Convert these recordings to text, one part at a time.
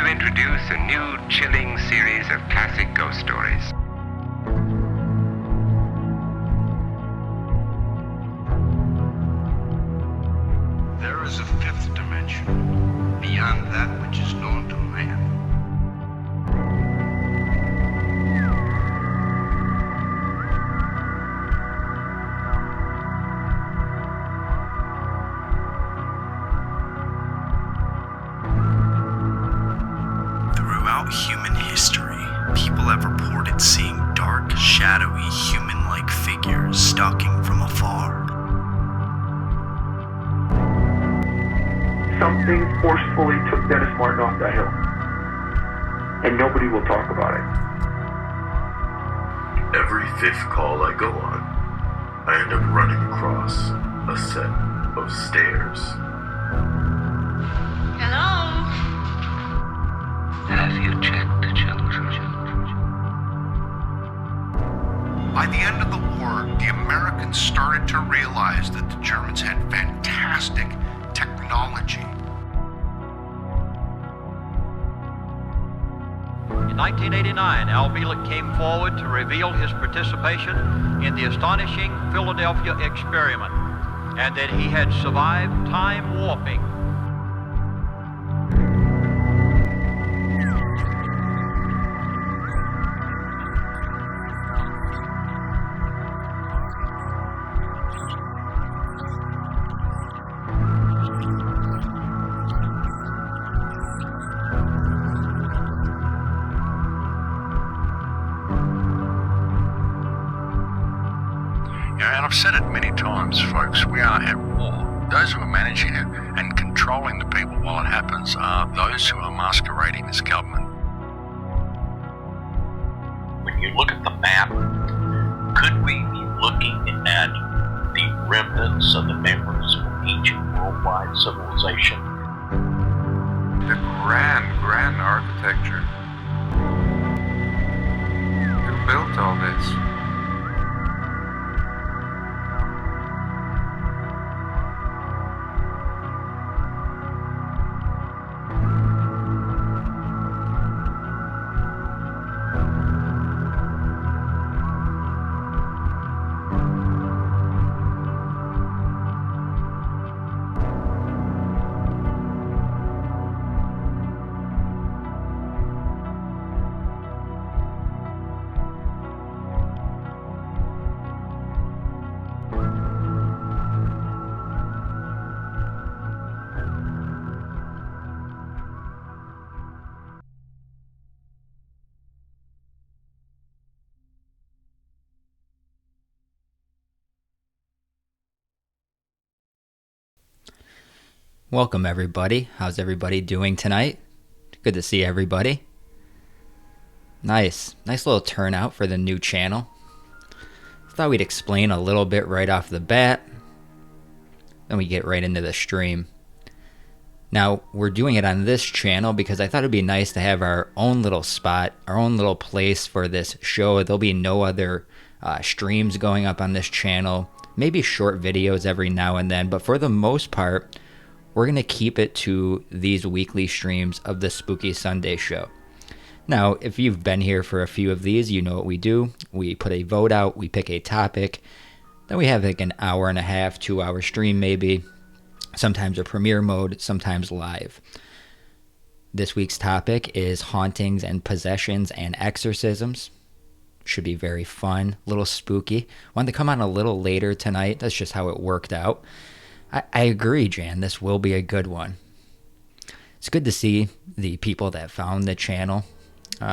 introduce a new chilling series of classic ghost stories. There is a fifth dimension, beyond that which is known to man. Throughout human history, people have reported seeing dark, shadowy, human-like figures stalking from afar. Something forcefully took Dennis Martin off that hill, and nobody will talk about it. Every fifth call I go on, I end up running across a set of stairs. Hello? Have you checked the children? By the end of the war, the Americans started to realize that the Germans had fantastic technology. In 1989, Al Bielek came forward to reveal his participation in the astonishing Philadelphia experiment, and that he had survived time warping. And I've said it many times, folks, we are at war. Those who are managing it and controlling the people while it happens are those who are masquerading as government. When you look at the map, could we be looking at the remnants of the members of ancient worldwide civilization? The grand architecture. Who built all this? Welcome everybody. How's everybody doing tonight? Good to see everybody. Nice little turnout for the new channel. Thought we'd explain a little bit right off the bat. Then we get right into the stream. Now, we're doing it on this channel because I thought it'd be nice to have our own little spot, our own little place for this show. There'll be no other streams going up on this channel. Maybe short videos every now and then, but for the most part, we're going to keep it to these weekly streams of the Spooky Sunday show. Now, if you've been here for a few of these, you know what we do. We put a vote out, we pick a topic, then we have like an hour and a half, 2 hour stream maybe, sometimes a premiere mode, sometimes live. This week's topic is hauntings and possessions and exorcisms. Should be very fun, a little spooky. Wanted to come on a little later tonight, that's just how it worked out. I agree, Jan. This will be a good one. It's good to see the people that found the channel.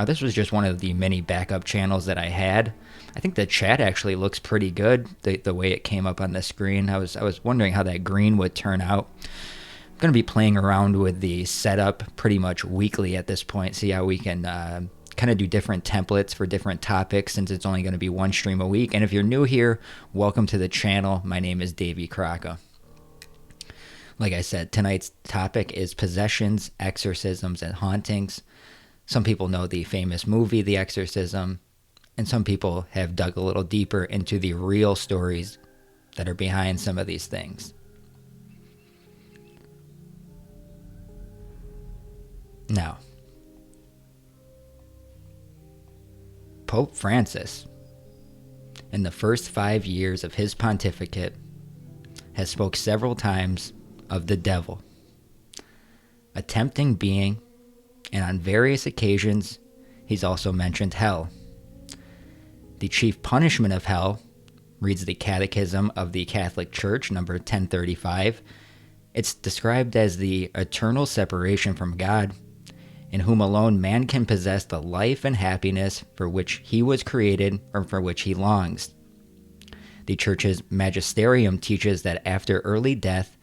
This was just one of the many backup channels that I had. I think the chat actually looks pretty good, the way it came up on the screen. I was wondering how that green would turn out. I'm going to be playing around with the setup pretty much weekly at this point, see how we can kind of do different templates for different topics since it's only going to be one stream a week. And if you're new here, welcome to the channel. My name is Davey Crocko. Like I said, tonight's topic is possessions, exorcisms, and hauntings. Some people know the famous movie, The Exorcism, and some people have dug a little deeper into the real stories that are behind some of these things. Now, Pope Francis, in the first 5 years of his pontificate, has spoke several times of the devil, a tempting being, and on various occasions he's also mentioned hell. The chief punishment of hell, reads the Catechism of the Catholic Church, number 1035, it's described as the eternal separation from God, in whom alone man can possess the life and happiness for which he was created or for which he longs. The Church's magisterium teaches that after early death,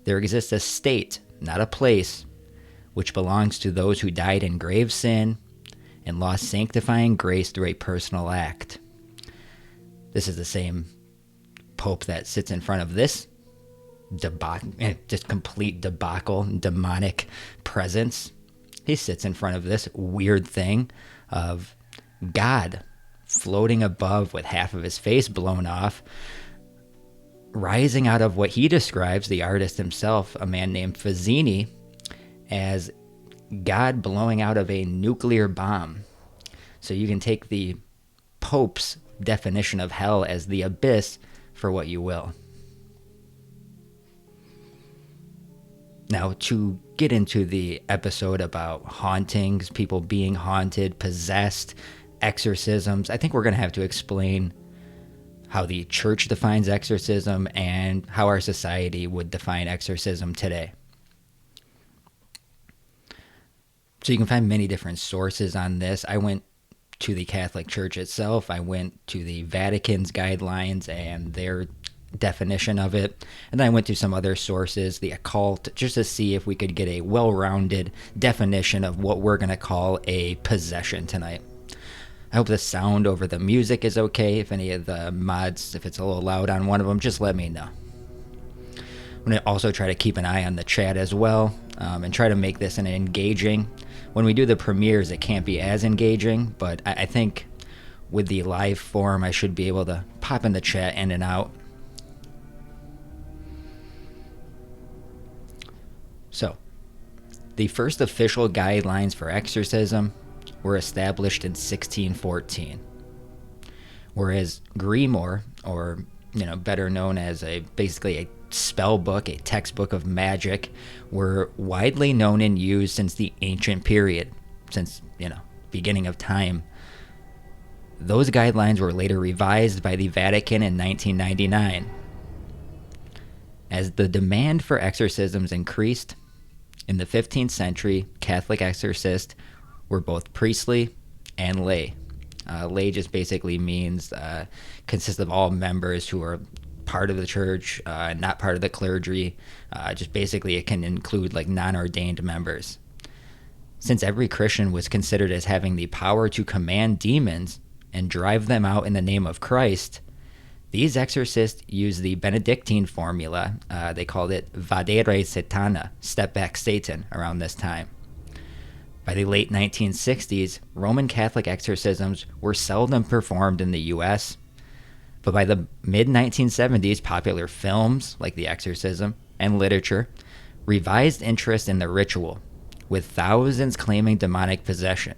there exists a state, not a place, which belongs to those who died in grave sin and lost sanctifying grace through a personal act. This is the same Pope that sits in front of this just complete debacle, demonic presence. He sits in front of this weird thing of God floating above with half of his face blown off, rising out of what he describes, the artist himself, a man named Fazzini, as God blowing out of a nuclear bomb. So you can take the Pope's definition of hell as the abyss for what you will. Now, to get into the episode about hauntings, people being haunted, possessed, exorcisms, I think we're going to have to explain how the church defines exorcism and how our society would define exorcism today. So you can find many different sources on this. I went to the Catholic Church itself. I went to the Vatican's guidelines and their definition of it. And then I went to some other sources, the occult, just to see if we could get a well-rounded definition of what we're going to call a possession tonight. I hope the sound over the music is okay. If any of the mods, if it's a little loud on one of them, just let me know. I'm going to also try to keep an eye on the chat as well, and try to make this an engaging. When we do the premieres, it can't be as engaging, but I think with the live form, I should be able to pop in the chat in and out. So, the first official guidelines for exorcism were established in 1614, whereas Grimoire, or better known as basically a spell book, a textbook of magic, were widely known and used since the ancient period, since beginning of time. Those guidelines were later revised by the Vatican in 1999. As the demand for exorcisms increased, in the 15th century, Catholic exorcists were both priestly and lay. Lay just basically means consists of all members who are part of the church, not part of the clergy. Just basically it can include like non-ordained members. Since every Christian was considered as having the power to command demons and drive them out in the name of Christ, these exorcists used the Benedictine formula. They called it Vadere Satana, step back Satan, around this time. By the late 1960s, Roman Catholic exorcisms were seldom performed in the U.S., but by the mid-1970s, popular films like The Exorcism and literature revised interest in the ritual, with thousands claiming demonic possession.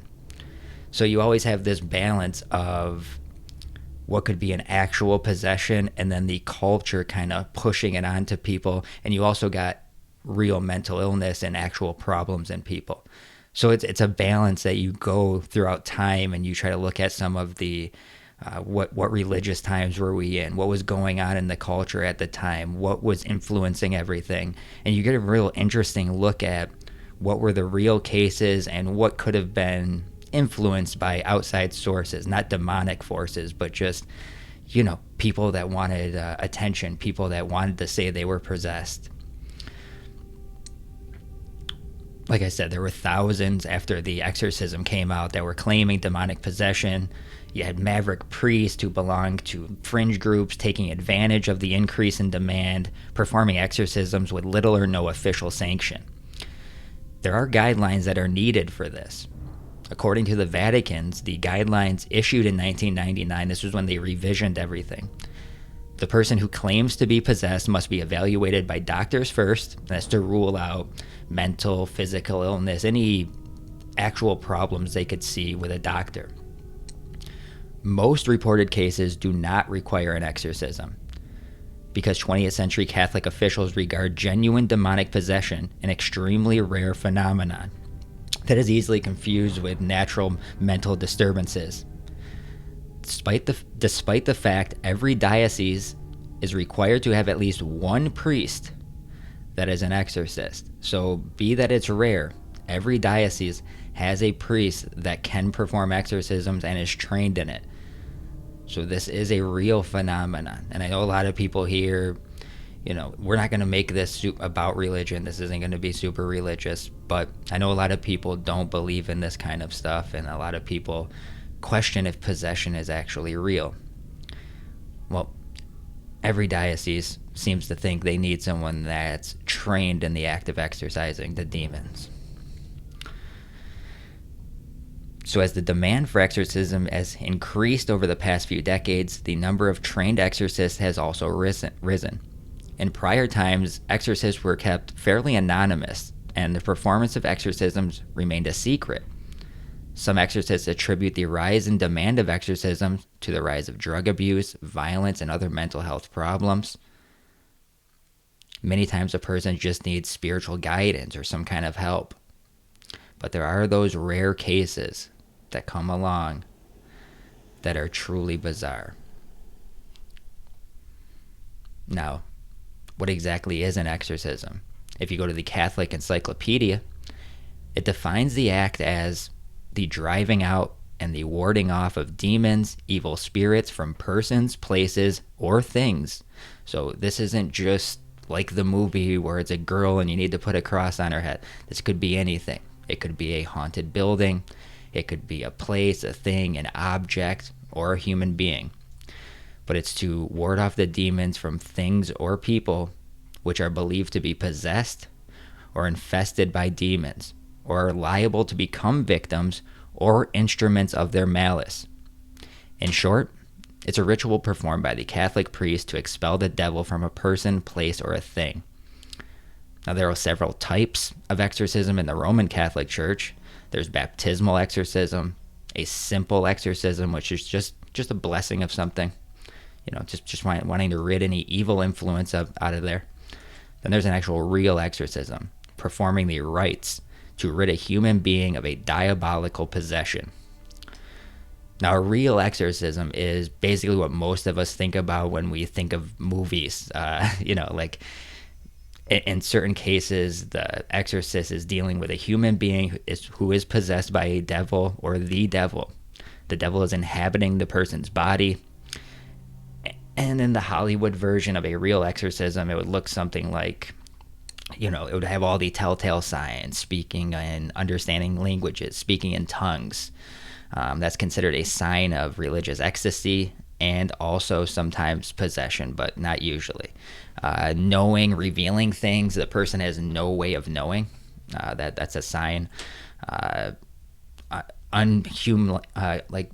So you always have this balance of what could be an actual possession and then the culture kind of pushing it onto people, and you also got real mental illness and actual problems in people. So it's a balance that you go throughout time, and you try to look at some of the what religious times were we in, what was going on in the culture at the time, what was influencing everything, and you get a real interesting look at what were the real cases and what could have been influenced by outside sources, not demonic forces, but just people that wanted attention, people that wanted to say they were possessed. Like I said, there were thousands after The Exorcism came out that were claiming demonic possession. You had maverick priests who belonged to fringe groups taking advantage of the increase in demand, performing exorcisms with little or no official sanction. There are guidelines that are needed for this. According to the Vatican's, the guidelines issued in 1999, this was when they revisioned everything. The person who claims to be possessed must be evaluated by doctors first. That's to rule out mental, physical illness, any actual problems they could see with a doctor. Most reported cases do not require an exorcism, because 20th century Catholic officials regard genuine demonic possession an extremely rare phenomenon that is easily confused with natural mental disturbances. Despite the fact every diocese is required to have at least one priest that is an exorcist. So be that it's rare, every diocese has a priest that can perform exorcisms and is trained in it. So this is a real phenomenon. And I know a lot of people here, we're not going to make this about religion. This isn't going to be super religious. But I know a lot of people don't believe in this kind of stuff. And a lot of people question if possession is actually real. Well, every diocese seems to think they need someone that's trained in the act of exorcising the demons. So as the demand for exorcism has increased over the past few decades, the number of trained exorcists has also risen. In prior times, exorcists were kept fairly anonymous, and the performance of exorcisms remained a secret. Some exorcists attribute the rise in demand of exorcisms to the rise of drug abuse, violence, and other mental health problems. Many times a person just needs spiritual guidance or some kind of help. But there are those rare cases that come along that are truly bizarre. Now, what exactly is an exorcism? If you go to the Catholic Encyclopedia, it defines the act as the driving out and the warding off of demons, evil spirits from persons, places, or things. So this isn't just like the movie where it's a girl and you need to put a cross on her head. This could be anything. It could be a haunted building. It could be a place, a thing, an object, or a human being. But it's to ward off the demons from things or people which are believed to be possessed or infested by demons, or are liable to become victims or instruments of their malice. In short, it's a ritual performed by the Catholic priest to expel the devil from a person, place, or a thing. Now, there are several types of exorcism in the Roman Catholic Church. There's baptismal exorcism, a simple exorcism, which is just a blessing of something, just wanting to rid any evil influence out of there. Then there's an actual real exorcism, performing the rites to rid a human being of a diabolical possession. Now, a real exorcism is basically what most of us think about when we think of movies. Like in certain cases, the exorcist is dealing with a human being who is possessed by a devil or the devil. The devil is inhabiting the person's body. And in the Hollywood version of a real exorcism, it would look something like, it would have all the telltale signs, speaking and understanding languages, speaking in tongues. That's considered a sign of religious ecstasy and also sometimes possession, but not usually. Knowing, revealing things the person has no way of knowing, that's a sign. Unhuman-like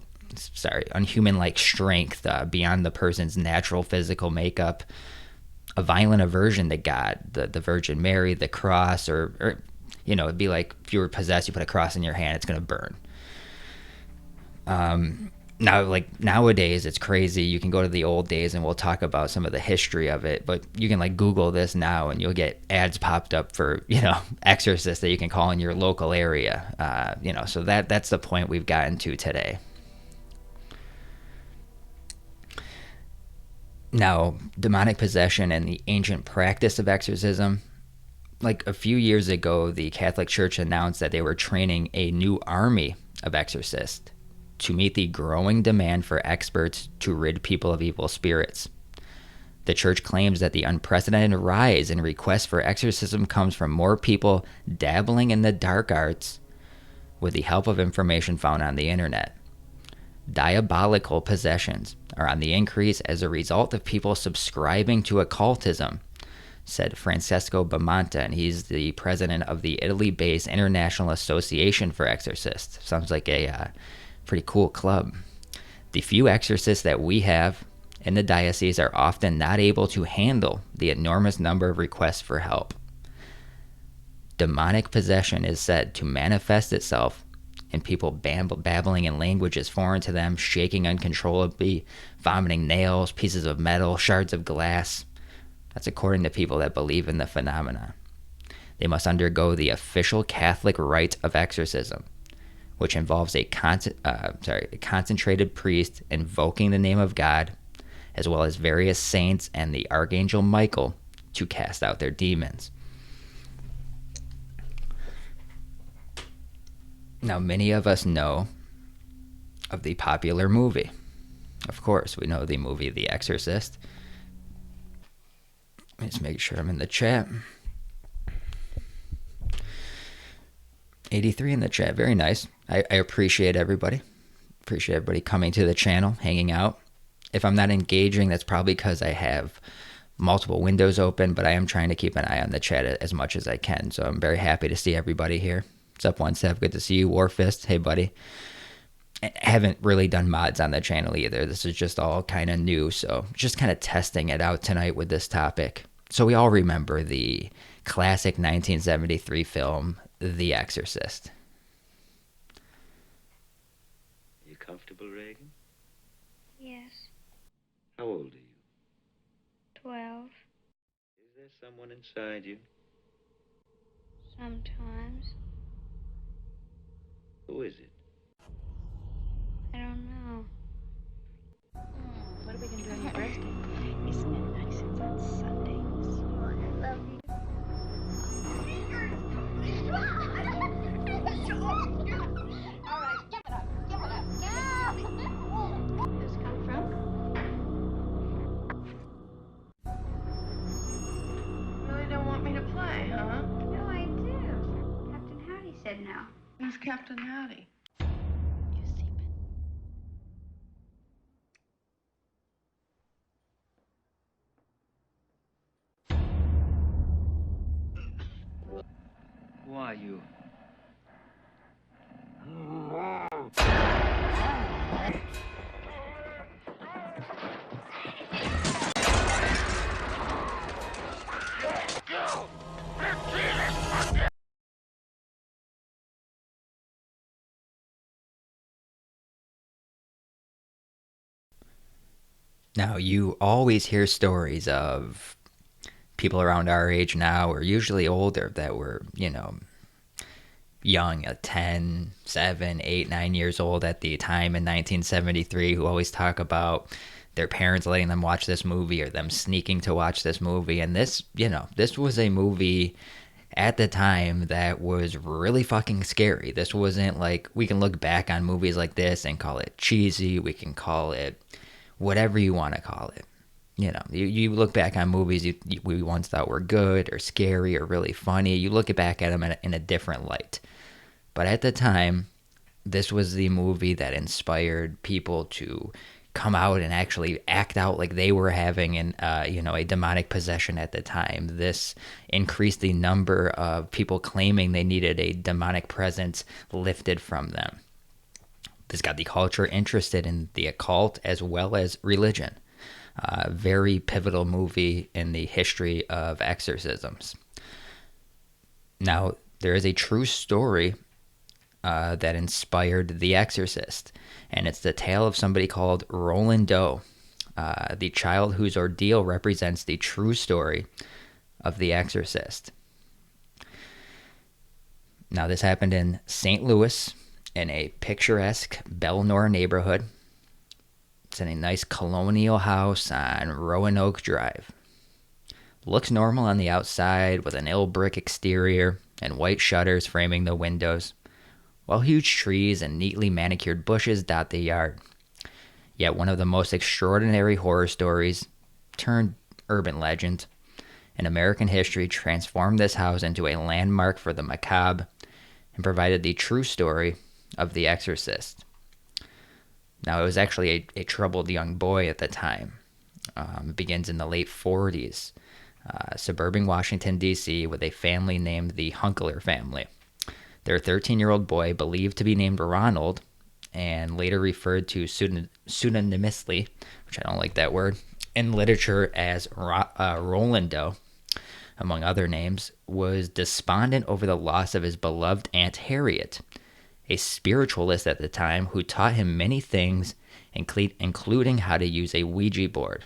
strength beyond the person's natural physical makeup. A violent aversion to God, the Virgin Mary, the cross, or it'd be like if you were possessed, you put a cross in your hand, it's going to burn. Now, like nowadays, it's crazy. You can go to the old days and we'll talk about some of the history of it, but you can like Google this now and you'll get ads popped up for, exorcists that you can call in your local area. So that's the point we've gotten to today. Now, demonic possession and the ancient practice of exorcism. Like a few years ago, the Catholic Church announced that they were training a new army of exorcists to meet the growing demand for experts to rid people of evil spirits. The church claims that the unprecedented rise in requests for exorcism comes from more people dabbling in the dark arts with the help of information found on the internet. Diabolical possessions are on the increase as a result of people subscribing to occultism, said Francesco Bamonta, and he's the president of the Italy-based International Association for Exorcists. Sounds like a pretty cool club. The few exorcists that we have in the diocese are often not able to handle the enormous number of requests for help. Demonic possession is said to manifest itself and people babbling in languages foreign to them, shaking uncontrollably, vomiting nails, pieces of metal, shards of glass. That's according to people that believe in the phenomenon. They must undergo the official Catholic rite of exorcism, which involves a concentrated priest invoking the name of God, as well as various saints and the Archangel Michael to cast out their demons. Now, many of us know of the popular movie. Of course, we know the movie The Exorcist. Let me just make sure I'm in the chat. 83 in the chat. Very nice. I appreciate everybody. Appreciate everybody coming to the channel, hanging out. If I'm not engaging, that's probably because I have multiple windows open, but I am trying to keep an eye on the chat as much as I can. So I'm very happy to see everybody here. What's up, One Step? Good to see you. Warfist. Hey, buddy. I haven't really done mods on the channel either. This is just all kind of new, so just kind of testing it out tonight with this topic. So we all remember the classic 1973 film, The Exorcist. You comfortable, Reagan? Yes. How old are you? 12. Is there someone inside you? Sometimes. Who is it? I don't know. What are we going to do on your birthday? Isn't it nice it's on Sundays? I love you. All right, give it up. Give it up. Where's this come from? Really don't want me to play, huh? No, I do. Captain Howdy said no. Who's Captain Howdy? You seaman. Who are you? Now, you always hear stories of people around our age now, or usually older, that were, young, 10, 7, 8, 9 years old at the time in 1973, who always talk about their parents letting them watch this movie or them sneaking to watch this movie. And this was a movie at the time that was really fucking scary. This wasn't like, we can look back on movies like this and call it cheesy. We can call it whatever you want to call it. You look back on movies we once thought were good or scary or really funny. You look back at them in a different light. But at the time, this was the movie that inspired people to come out and actually act out like they were having a demonic possession at the time. This increased the number of people claiming they needed a demonic presence lifted from them. This got the culture interested in the occult as well as religion. Very pivotal movie in the history of exorcisms. Now, there is a true story that inspired The Exorcist, and it's the tale of somebody called Roland Doe, the child whose ordeal represents the true story of The Exorcist. Now, this happened in St. Louis, in a picturesque Belnor neighborhood. It's in a nice colonial house on Roanoke Drive. Looks normal on the outside with an ill brick exterior and white shutters framing the windows, while huge trees and neatly manicured bushes dot the yard. Yet one of the most extraordinary horror stories, turned urban legend, in American history transformed this house into a landmark for the macabre and provided the true story of The Exorcist. Now, it was actually a troubled young boy at the time. It begins in the late 40s, suburban Washington, D.C., with a family named the Hunkler family. Their 13-year-old boy, believed to be named Ronald, and later referred to pseudonymously, which I don't like that word, in literature as Roland Doe, among other names, was despondent over the loss of his beloved Aunt Harriet, a spiritualist at the time who taught him many things, including how to use a Ouija board.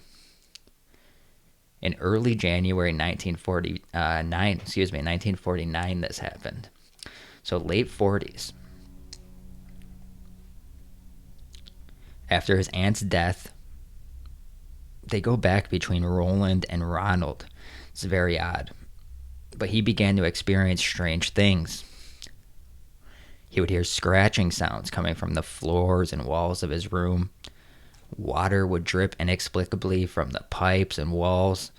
In early January 1949, this happened. So late 40s. After his aunt's death, they go back between Roland and Ronald. It's very odd. But he began to experience strange things. He would hear scratching sounds coming from the floors and walls of his room. Water would drip inexplicably from the pipes and walls.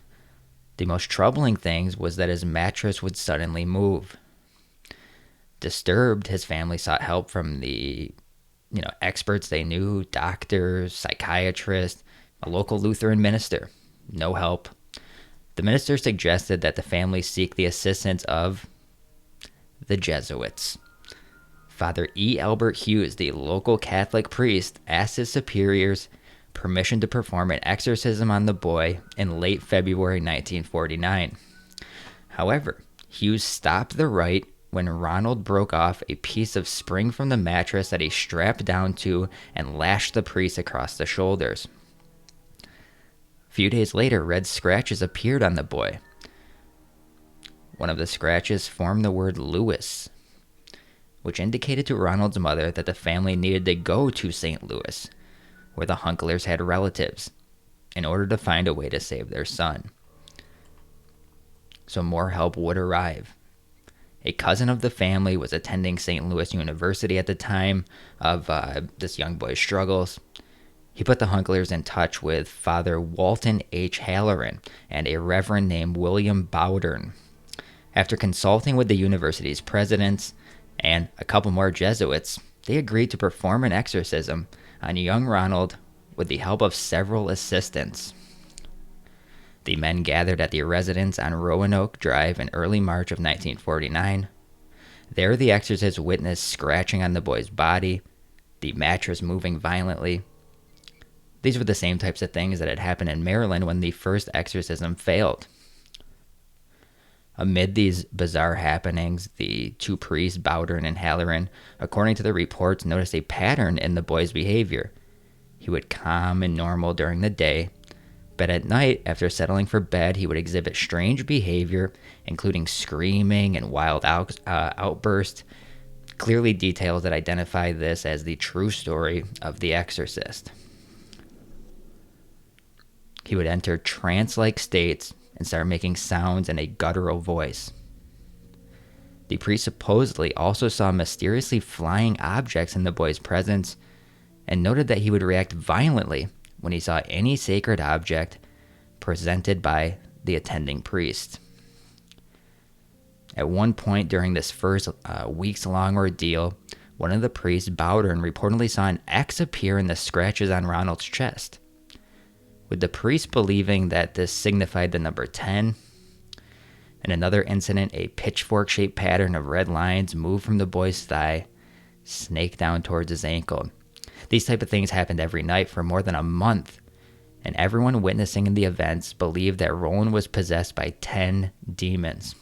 The most troubling thing was that his mattress would suddenly move. Disturbed, his family sought help from the experts they knew, doctors, psychiatrists, a local Lutheran minister. No help. The minister suggested that the family seek the assistance of the Jesuits. Father E. Albert Hughes, the local Catholic priest, asked his superiors permission to perform an exorcism on the boy in late February 1949. However, Hughes stopped the rite when Ronald broke off a piece of spring from the mattress that he strapped down to and lashed the priest across the shoulders. A few days later, red scratches appeared on the boy. One of the scratches formed the word Louis, which indicated to Ronald's mother that the family needed to go to St. Louis, where the Hunklers had relatives, in order to find a way to save their son. So more help would arrive. A cousin of the family was attending St. Louis University at the time of this young boy's struggles. He put the Hunklers in touch with Father Walton H. Halloran and a reverend named William Bowdern. After consulting with the university's presidents and a couple more Jesuits, they agreed to perform an exorcism on young Ronald with the help of several assistants. The men gathered at the residence on Roanoke Drive in early March of 1949. There, the exorcists witnessed scratching on the boy's body, the mattress moving violently. These were the same types of things that had happened in Maryland when the first exorcism failed. Amid these bizarre happenings, the two priests, Bowdern and Halloran, according to the reports, noticed a pattern in the boy's behavior. He would calm and normal during the day, but at night, after settling for bed, he would exhibit strange behavior, including screaming and wild outbursts, clearly details that identify this as the true story of the exorcist. He would enter trance-like states and start making sounds in a guttural voice. The priest supposedly also saw mysteriously flying objects in the boy's presence and noted that he would react violently when he saw any sacred object presented by the attending priest. At one point during this first weeks-long ordeal, one of the priests, Bowdern, reportedly saw an X appear in the scratches on Ronald's chest, with the priest believing that this signified the number 10. In another incident, a pitchfork-shaped pattern of red lines moved from the boy's thigh, snaked down towards his ankle. These type of things happened every night for more than a month, and everyone witnessing the events believed that Roland was possessed by 10 demons.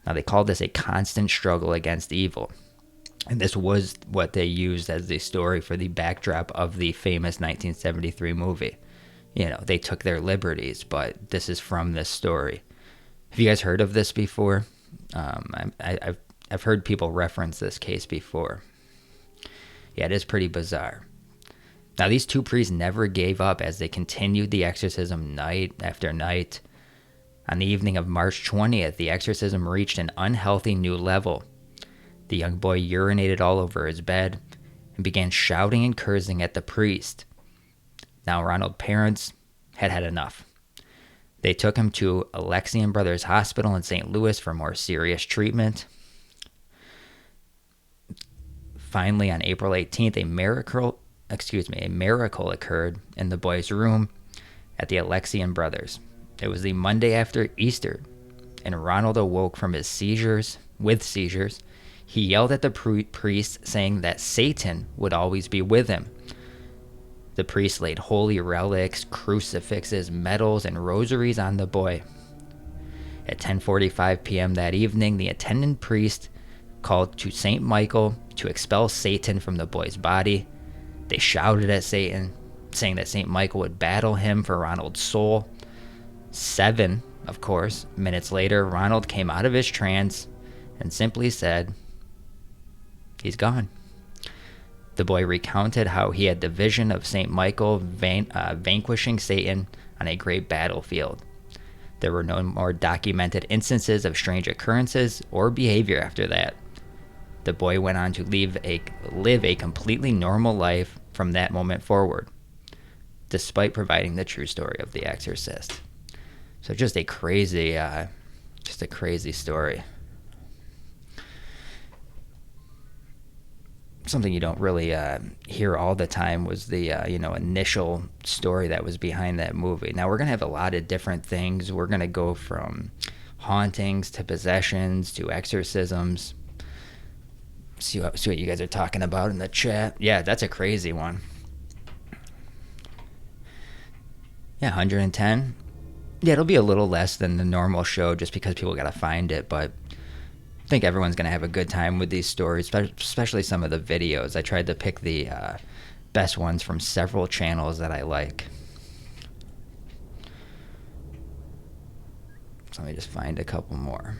Now, they called this a constant struggle against evil, and this was what they used as the story for the backdrop of the famous 1973 movie. They took their liberties, but this is from this story. Have you guys heard of this before? I've heard people reference this case before. Yeah, it is pretty bizarre. Now, these two priests never gave up as they continued the exorcism night after night. On the evening of March 20th, the exorcism reached an unhealthy new level. The young boy urinated all over his bed and began shouting and cursing at the priest. Now, Ronald's parents had had enough. They took him to Alexian Brothers Hospital in St. Louis for more serious treatment. Finally, on April 18th, a miracle occurred in the boy's room at the Alexian Brothers. It was the Monday after Easter, and Ronald awoke from his seizures. He yelled at the priest, saying that Satan would always be with him. The priest laid holy relics, crucifixes, medals, and rosaries on the boy. At 10:45 p.m. that evening, the attendant priest called to St. Michael to expel Satan from the boy's body. They shouted at Satan, saying that St. Michael would battle him for Ronald's soul. 7, of course, minutes later, Ronald came out of his trance and simply said, he's gone. The boy recounted how he had the vision of St. Michael vanquishing Satan on a great battlefield. There were no more documented instances of strange occurrences or behavior after that. The boy went on to live a completely normal life from that moment forward, despite providing the true story of The Exorcist. So just a crazy story. Something you don't really hear all the time was the initial story that was behind that movie. Now we're gonna have a lot of different things. We're gonna go from hauntings to possessions to exorcisms. See what you guys are talking about in the chat. Yeah, that's a crazy one. Yeah, 110. Yeah, it'll be a little less than the normal show just because people gotta find it, but I think everyone's going to have a good time with these stories, especially some of the videos. I tried to pick the best ones from several channels that I like. So let me just find a couple more.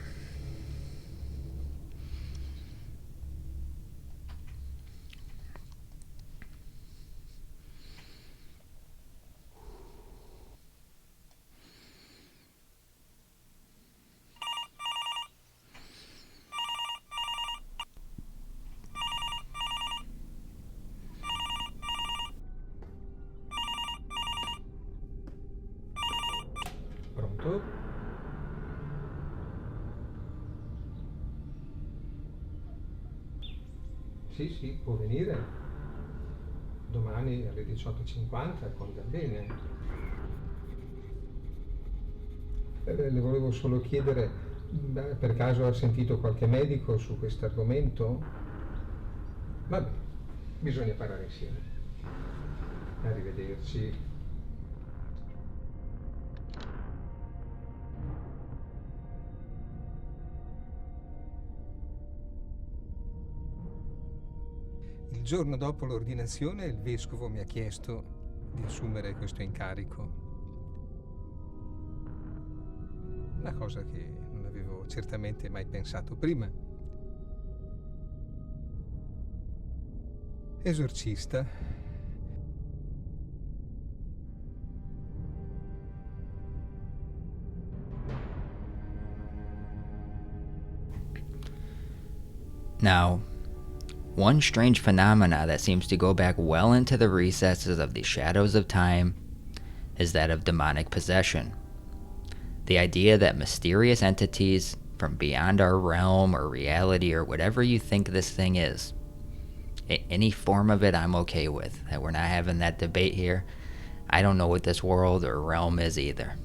Pronto? Sì, può venire. Domani alle 18:50, quando va bene. Le volevo solo chiedere, per caso ha sentito qualche medico su questo argomento? Vabbè, bisogna parlare insieme. Arrivederci. Il giorno dopo l'ordinazione il vescovo mi ha chiesto di assumere questo incarico. Una cosa che non avevo certamente mai pensato prima. Esorcista. Now, one strange phenomena that seems to go back well into the recesses of the shadows of time is that of demonic possession. The idea that mysterious entities from beyond our realm or reality or whatever you think this thing is, any form of it I'm okay with. That we're not having that debate here. I don't know what this world or realm is either.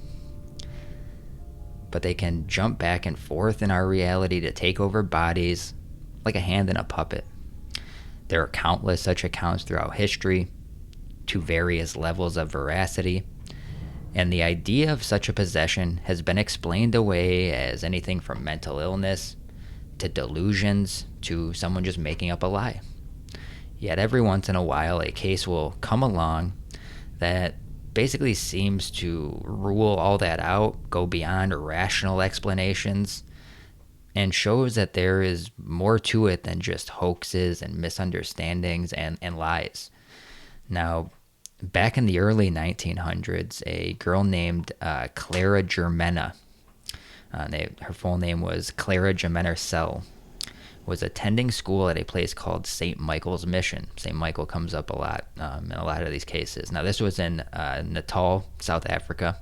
But they can jump back and forth in our reality to take over bodies like a hand in a puppet. There are countless such accounts throughout history, to various levels of veracity, and the idea of such a possession has been explained away as anything from mental illness to delusions to someone just making up a lie. Yet every once in a while a case will come along that basically seems to rule all that out, go beyond rational explanations, and shows that there is more to it than just hoaxes and misunderstandings and lies. Now, back in the early 1900s, a girl named Clara Germana, her full name was Clara Germana Sell, was attending school at a place called St. Michael's Mission. St. Michael comes up a lot in a lot of these cases. Now, this was in Natal, South Africa.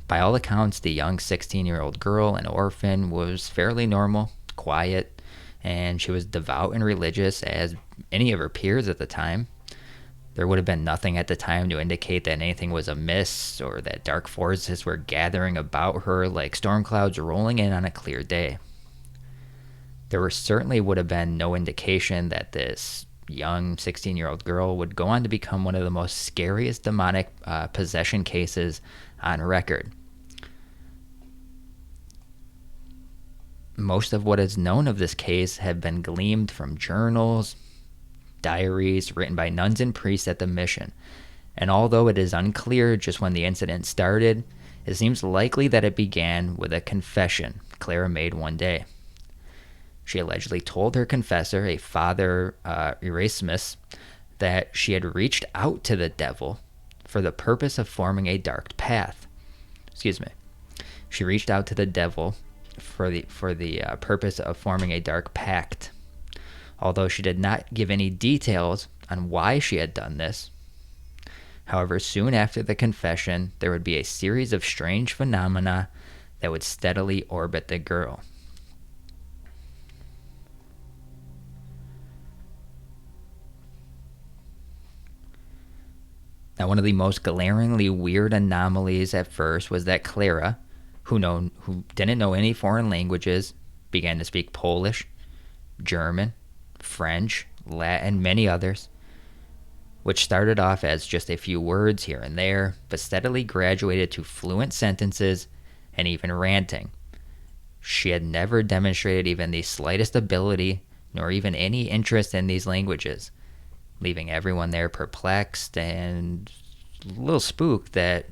By all accounts, the young 16-year-old girl, an orphan, was fairly normal, quiet, and she was devout and religious as any of her peers at the time. There would have been nothing at the time to indicate that anything was amiss or that dark forces were gathering about her like storm clouds rolling in on a clear day. There certainly would have been no indication that this young 16-year-old girl would go on to become one of the most scariest demonic possession cases on record. most of what is known of this case have been gleaned from journals, diaries written by nuns and priests at the mission. And although it is unclear just when the incident started, it seems likely that it began with a confession Clara made one day. She allegedly told her confessor, a Father Erasmus, that she had reached out to the devil for the purpose of forming a dark path. She reached out to the devil for the purpose of forming a dark pact. Although she did not give any details on why she had done this. However, soon after the confession, there would be a series of strange phenomena that would steadily orbit the girl. Now, one of the most glaringly weird anomalies at first was that Clara, who didn't know any foreign languages, began to speak Polish, German, French, Latin, many others, which started off as just a few words here and there, but steadily graduated to fluent sentences and even ranting. She had never demonstrated even the slightest ability, nor even any interest in these languages, leaving everyone there perplexed and a little spooked that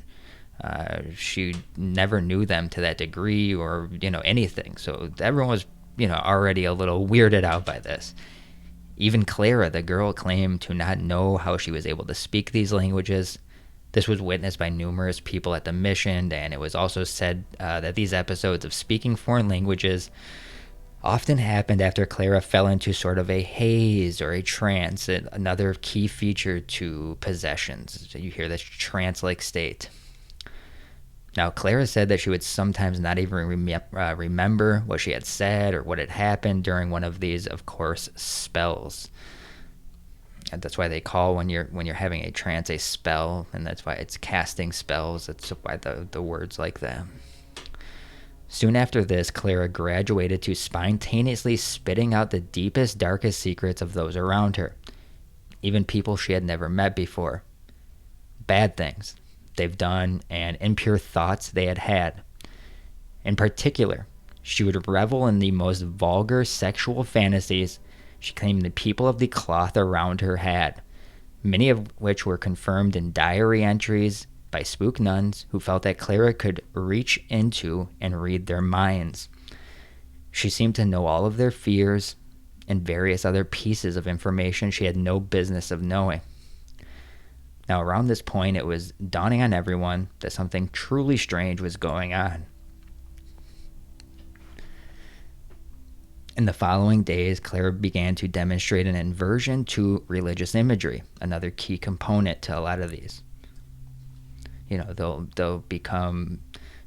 she never knew them to that degree or, anything. So everyone was, already a little weirded out by this. Even Clara, the girl, claimed to not know how she was able to speak these languages. This was witnessed by numerous people at the mission, and it was also said that these episodes of speaking foreign languages often happened after Clara fell into sort of a haze or a trance, another key feature to possessions. So you hear this trance-like state. Now, Clara said that she would sometimes not even remember what she had said or what had happened during one of these, of course, spells. And that's why they call when you're having a trance a spell, and that's why it's casting spells. That's why the words like that. Soon after this, Clara graduated to spontaneously spitting out the deepest, darkest secrets of those around her, even people she had never met before. Bad things they've done and impure thoughts they had had. In particular, she would revel in the most vulgar sexual fantasies she claimed the people of the cloth around her had, many of which were confirmed in diary entries by spook nuns who felt that Clara could reach into and read their minds. She seemed to know all of their fears and various other pieces of information she had no business of knowing. Now, around this point, it was dawning on everyone that something truly strange was going on. In the following days, Clara began to demonstrate an aversion to religious imagery, another key component to a lot of these. They'll become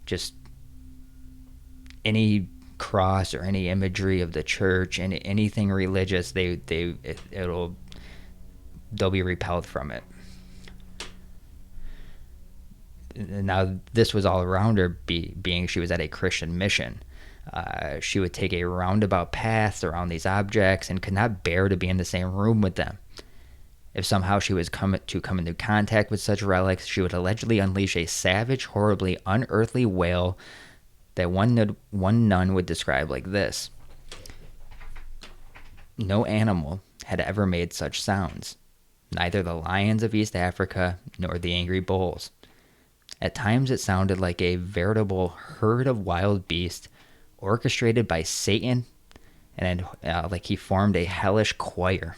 just any cross or any imagery of the church and anything religious, they'll be repelled from it. Now, this was all around her, being she was at a Christian mission. She would take a roundabout path around these objects and could not bear to be in the same room with them. If somehow she was come into contact with such relics, she would allegedly unleash a savage, horribly unearthly wail that one nun would describe like this. No animal had ever made such sounds, neither the lions of East Africa nor the angry bulls. At times it sounded like a veritable herd of wild beasts orchestrated by Satan, and like he formed a hellish choir.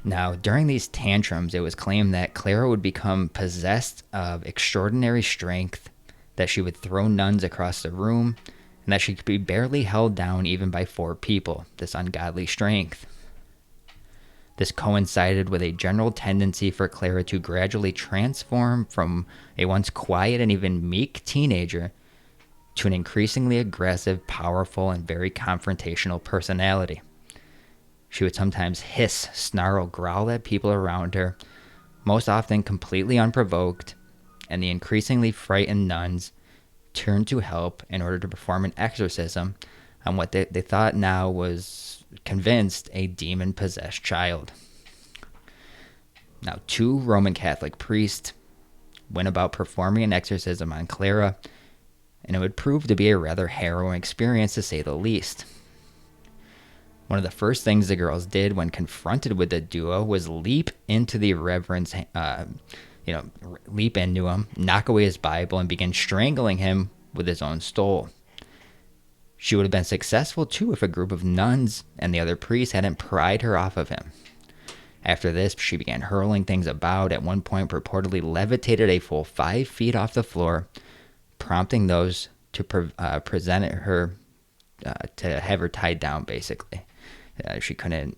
Now, during these tantrums, it was claimed that Clara would become possessed of extraordinary strength, that she would throw nuns across the room, and that she could be barely held down even by 4 people, this ungodly strength. This coincided with a general tendency for Clara to gradually transform from a once quiet and even meek teenager to an increasingly aggressive, powerful, and very confrontational personality. She would sometimes hiss, snarl, growl at people around her, most often completely unprovoked, and the increasingly frightened nuns turned to help in order to perform an exorcism on what they thought now was convinced a demon-possessed child. Now, 2 Roman Catholic priests went about performing an exorcism on Clara, and it would prove to be a rather harrowing experience to say the least. One of the first things the girls did when confronted with the duo was leap into the reverend's, leap into him, knock away his Bible, and begin strangling him with his own stole. She would have been successful too if a group of nuns and the other priests hadn't pried her off of him. After this, she began hurling things about, at one point purportedly levitated a full 5 feet off the floor, prompting those to present her, to have her tied down, basically. She couldn't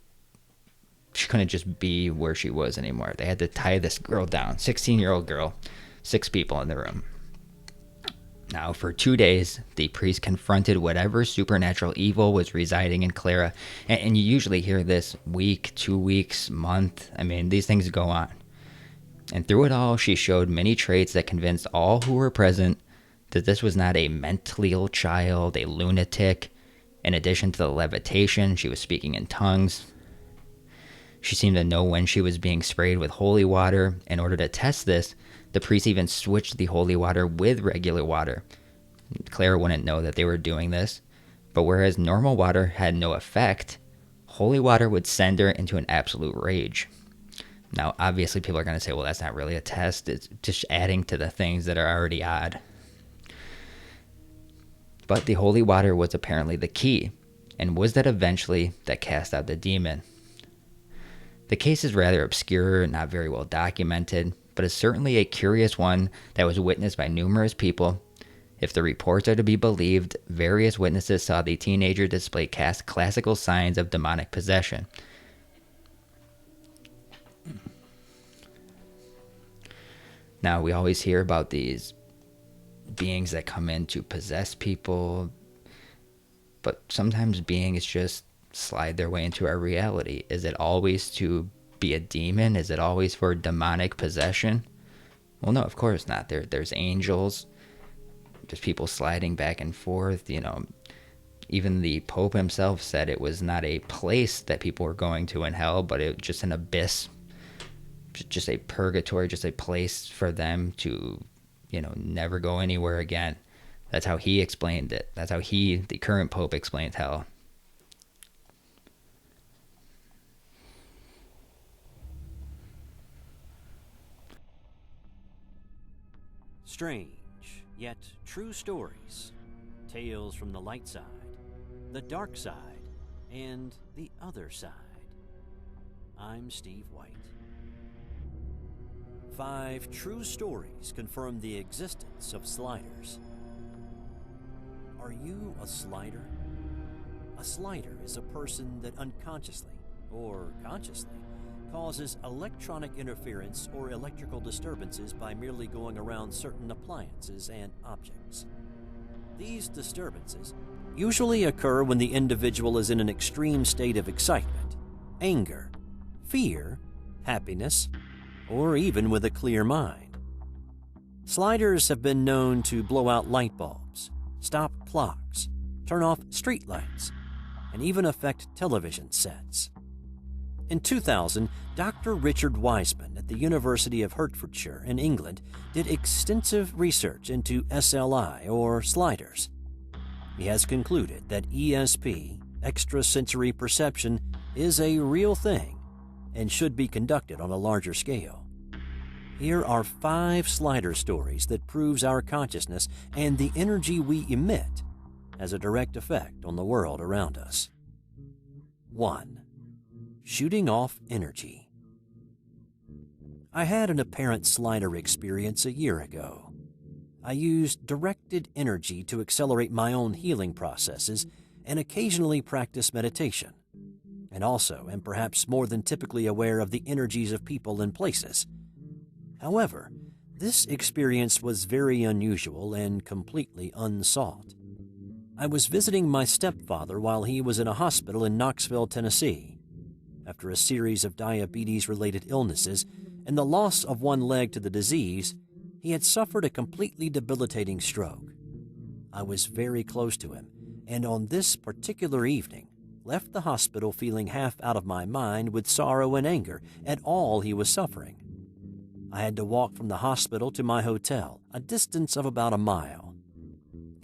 just be where she was anymore. They had to tie this girl down, 16-year-old girl, 6 people in the room. Now, for 2 days, the priest confronted whatever supernatural evil was residing in Clara. And you usually hear this week, 2 weeks, month. I mean, these things go on. And through it all, she showed many traits that convinced all who were present that this was not a mentally ill child, a lunatic. In addition to the levitation, she was speaking in tongues. She seemed to know when she was being sprayed with holy water. In order to test this, the priest even switched the holy water with regular water. Clara wouldn't know that they were doing this, but whereas normal water had no effect, holy water would send her into an absolute rage. Now, obviously, people are going to say, well, that's not really a test. It's just adding to the things that are already odd. But the holy water was apparently the key, and was that eventually that cast out the demon. The case is rather obscure and not very well documented, but is certainly a curious one that was witnessed by numerous people. If the reports are to be believed, various witnesses saw the teenager display classical signs of demonic possession. Now, we always hear about these beings that come in to possess people, but sometimes beings just slide their way into our reality. Is it always to be a demon? Is it always for demonic possession? Well, no, of course not. There's angels, just people sliding back and forth. Even the Pope himself said it was not a place that people were going to in hell, but it was just an abyss, just a purgatory, just a place for them to, never go anywhere again. That's how he explained it. That's how the current Pope, explained hell. Strange, yet true stories. Tales from the light side, the dark side, and the other side. I'm Steve White. 5 true stories confirm the existence of sliders. Are you a slider? A slider is a person that unconsciously, or consciously, causes electronic interference or electrical disturbances by merely going around certain appliances and objects. These disturbances usually occur when the individual is in an extreme state of excitement, anger, fear, happiness, or even with a clear mind. Sliders have been known to blow out light bulbs, stop clocks, turn off street lights, and even affect television sets. In 2000, Dr. Richard Wiseman at the University of Hertfordshire in England did extensive research into SLI, or sliders. He has concluded that ESP, extrasensory perception, is a real thing and should be conducted on a larger scale. Here are 5 slider stories that proves our consciousness and the energy we emit has a direct effect on the world around us. 1. Shooting off energy. I had an apparent slider experience a year ago. I used directed energy to accelerate my own healing processes and occasionally practice meditation, and also am perhaps more than typically aware of the energies of people and places. However, this experience was very unusual and completely unsought. I was visiting my stepfather while he was in a hospital in Knoxville, Tennessee. After a series of diabetes-related illnesses and the loss of one leg to the disease, he had suffered a completely debilitating stroke. I was very close to him, and on this particular evening, left the hospital feeling half out of my mind with sorrow and anger at all he was suffering. I had to walk from the hospital to my hotel, a distance of about a mile.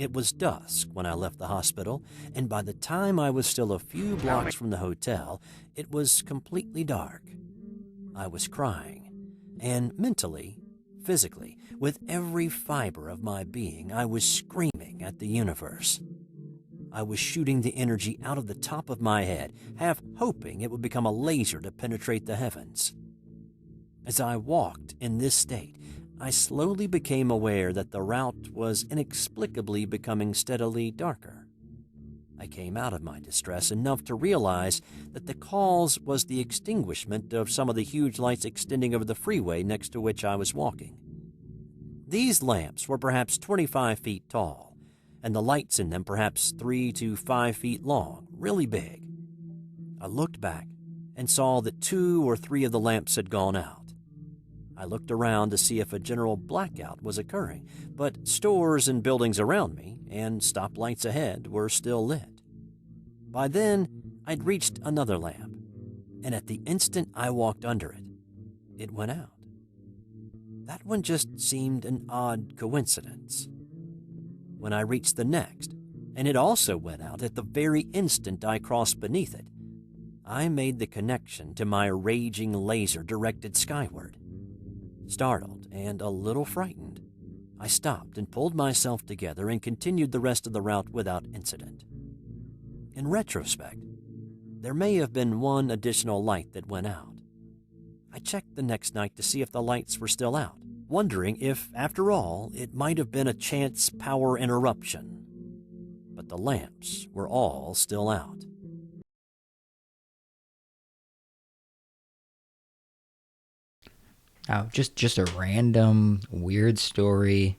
It was dusk when I left the hospital, and by the time I was still a few blocks from the hotel, it was completely dark. I was crying, and mentally, physically, with every fiber of my being, I was screaming at the universe. I was shooting the energy out of the top of my head, half hoping it would become a laser to penetrate the heavens. As I walked in this state, I slowly became aware that the route was inexplicably becoming steadily darker. I came out of my distress enough to realize that the cause was the extinguishment of some of the huge lights extending over the freeway next to which I was walking. These lamps were perhaps 25 feet tall, and the lights in them perhaps 3 to 5 feet long, really big. I looked back and saw that 2 or 3 of the lamps had gone out. I looked around to see if a general blackout was occurring, but stores and buildings around me and stoplights ahead were still lit. By then, I'd reached another lamp, and at the instant I walked under it, it went out. That one just seemed an odd coincidence. When I reached the next, and it also went out at the very instant I crossed beneath it, I made the connection to my raging laser directed skyward. Startled and a little frightened, I stopped and pulled myself together and continued the rest of the route without incident. In retrospect, there may have been one additional light that went out. I checked the next night to see if the lights were still out, wondering if, after all, it might have been a chance power interruption. But the lamps were all still out. Oh, just a random weird story.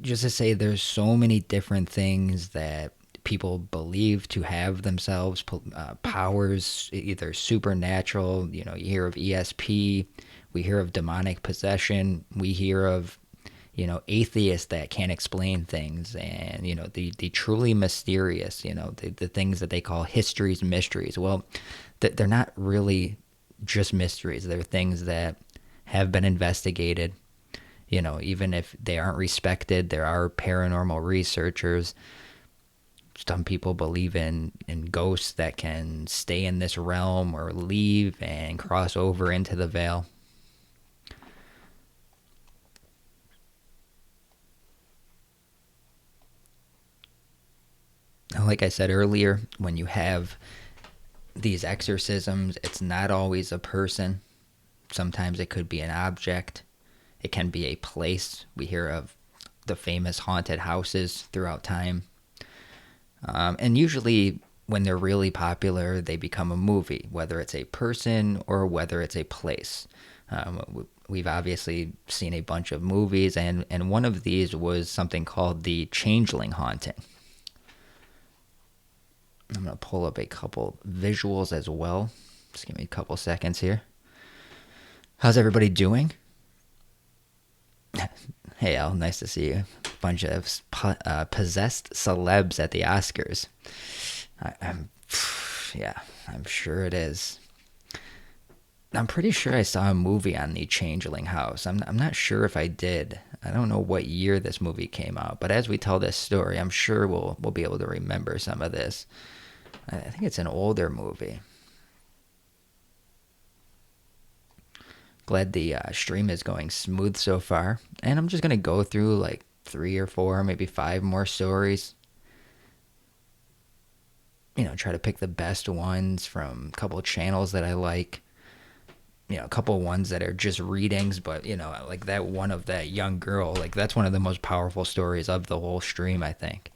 Just to say, there's so many different things that people believe to have themselves, powers, either supernatural. You hear of ESP, we hear of demonic possession, we hear of, atheists that can't explain things, and the truly mysterious. The things that they call histories, mysteries. Well, they're not really just mysteries. They're things that have been investigated. Even if they aren't respected, there are paranormal researchers. Some people believe in ghosts that can stay in this realm or leave and cross over into the veil. Like I said earlier, when you have these exorcisms, it's not always a person. Sometimes it could be an object. It can be a place. We hear of the famous haunted houses throughout time. And usually when they're really popular, they become a movie, whether it's a person or whether it's a place. We've obviously seen a bunch of movies, and one of these was something called the Changeling Haunting. I'm going to pull up a couple visuals as well. Just give me a couple seconds here. How's everybody doing? Hey, Al, nice to see you. Bunch of possessed celebs at the Oscars. I'm sure it is. I'm pretty sure I saw a movie on the Changeling House. I'm not sure if I did. I don't know what year this movie came out, but as we tell this story, I'm sure we'll be able to remember some of this. I think it's an older movie. Glad the stream is going smooth so far. And I'm just going to go through like 3 or 4, maybe 5 more stories. Try to pick the best ones from a couple of channels that I like. A couple ones that are just readings, but, like that one of that young girl, like that's one of the most powerful stories of the whole stream, I think.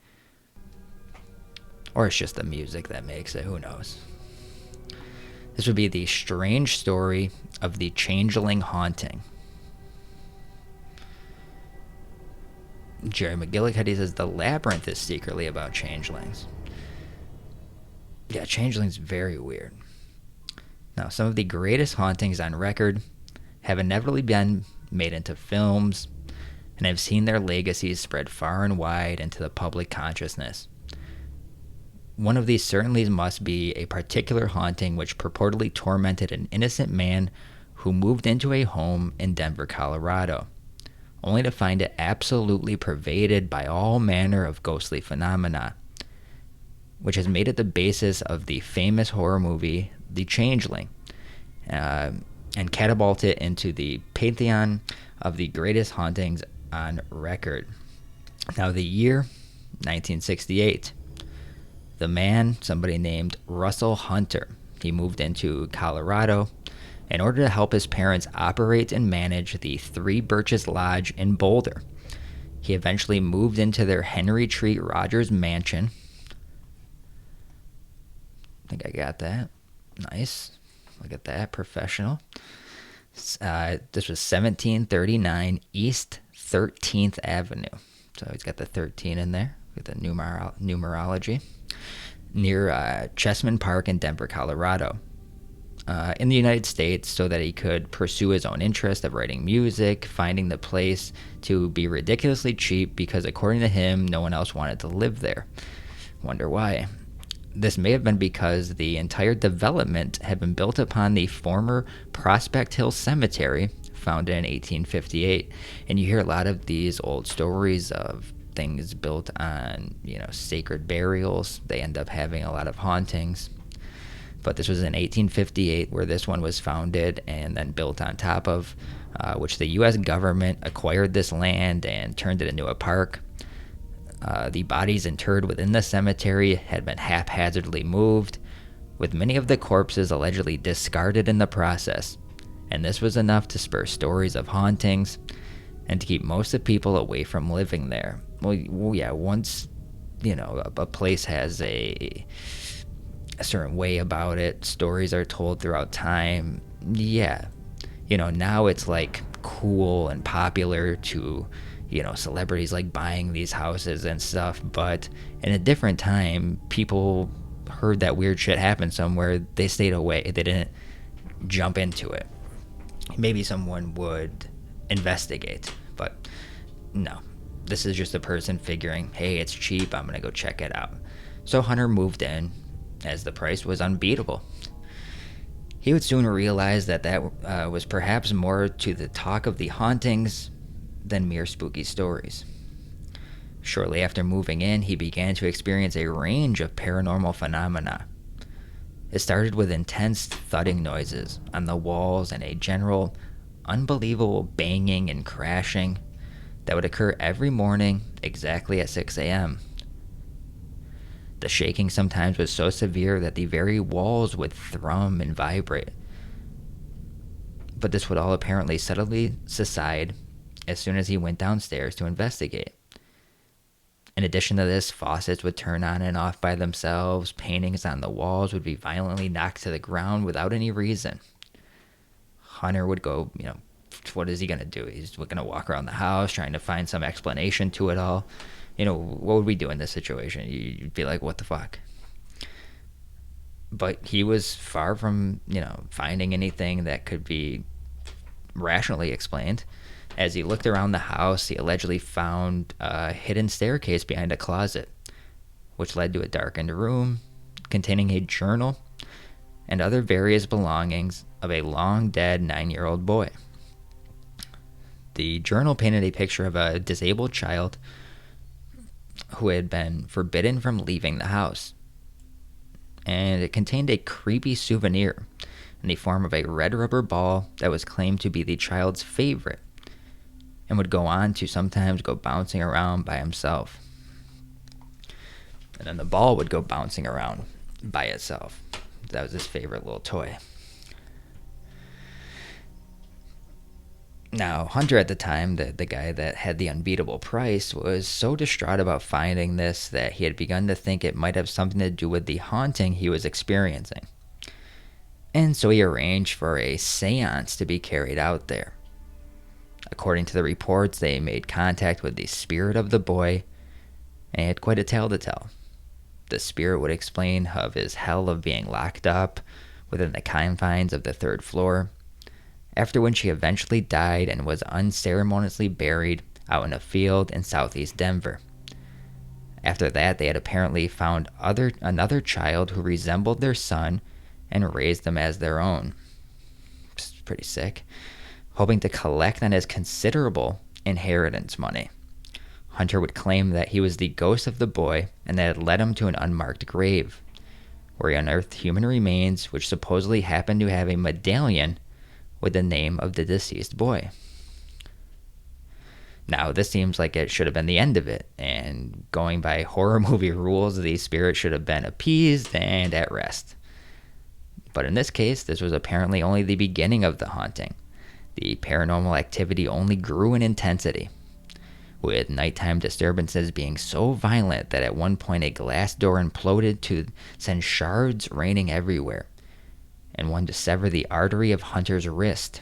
Or it's just the music that makes it, who knows. This would be the strange story of the Changeling Haunting. Jerry McGillicuddy says the labyrinth is secretly about changelings. Yeah, changelings very weird. Now, some of the greatest hauntings on record have inevitably been made into films and have seen their legacies spread far and wide into the public consciousness. One of these certainly must be a particular haunting which purportedly tormented an innocent man who moved into a home in Denver, Colorado. only to find it absolutely pervaded by all manner of ghostly phenomena, which has made it the basis of the famous horror movie The Changeling, and catapulted it into the pantheon of the greatest hauntings on record. Now, the year 1968. The man, somebody named Russell Hunter, he moved into Colorado in order to help his parents operate and manage the Three Birches Lodge in Boulder. He eventually moved into their Henry Treat Rogers mansion. I think I got that. Nice. Look at that. Professional. This was 1739 East 13th Avenue. So he's got the 13 in there with the numerology. Near Chessman Park in Denver, Colorado. In the United States, so that he could pursue his own interest of writing music, finding the place to be ridiculously cheap because, according to him, no one else wanted to live there. Wonder why. This may have been because the entire development had been built upon the former Prospect Hill Cemetery, founded in 1858. And you hear a lot of these old stories of things built on, sacred burials. They end up having a lot of hauntings. But this was in 1858 where this one was founded and then built on top of, which the U.S. government acquired this land and turned it into a park. The bodies interred within the cemetery had been haphazardly moved, with many of the corpses allegedly discarded in the process. And this was enough to spur stories of hauntings and to keep most of the people away from living there. Well, yeah, once, a place has a certain way about it, stories are told throughout time. Yeah, now it's like cool and popular to, celebrities like buying these houses and stuff. But in a different time, people heard that weird shit happen somewhere. They stayed away. They didn't jump into it. Maybe someone would investigate, but no. This is just a person figuring, hey, it's cheap, I'm going to go check it out. So Hunter moved in, as the price was unbeatable. He would soon realize that was perhaps more to the talk of the hauntings than mere spooky stories. Shortly after moving in, he began to experience a range of paranormal phenomena. It started with intense thudding noises on the walls and a general, unbelievable banging and crashing that would occur every morning exactly at 6 a.m. The shaking sometimes was so severe that the very walls would thrum and vibrate. But this would all apparently subtly subside as soon as he went downstairs to investigate. In addition to this, faucets would turn on and off by themselves, paintings on the walls would be violently knocked to the ground without any reason. Hunter would go, what is he going to do? He's going to walk around the house trying to find some explanation to it all. What would we do in this situation? You'd be like, what the fuck? But he was far from, finding anything that could be rationally explained. As he looked around the house, he allegedly found a hidden staircase behind a closet, which led to a darkened room containing a journal and other various belongings of a long-dead 9-year-old boy. The journal painted a picture of a disabled child who had been forbidden from leaving the house. And it contained a creepy souvenir in the form of a red rubber ball that was claimed to be the child's favorite and would go on to sometimes go bouncing around by himself. And then the ball would go bouncing around by itself. That was his favorite little toy. Now, Hunter at the time, the guy that had the unbeatable price, was so distraught about finding this that he had begun to think it might have something to do with the haunting he was experiencing. And so he arranged for a seance to be carried out there. According to the reports, they made contact with the spirit of the boy, and he had quite a tale to tell. The spirit would explain of his hell of being locked up within the confines of the 3rd floor, after when she eventually died and was unceremoniously buried out in a field in southeast Denver. After that, they had apparently found another child who resembled their son and raised them as their own. It's pretty sick. Hoping to collect on his considerable inheritance money. Hunter would claim that he was the ghost of the boy and that it led him to an unmarked grave, where he unearthed human remains which supposedly happened to have a medallion with the name of the deceased boy. Now, this seems like it should have been the end of it, and going by horror movie rules, the spirit should have been appeased and at rest. But in this case, this was apparently only the beginning of the haunting. The paranormal activity only grew in intensity, with nighttime disturbances being so violent that at one point a glass door imploded to send shards raining everywhere, and one to sever the artery of Hunter's wrist.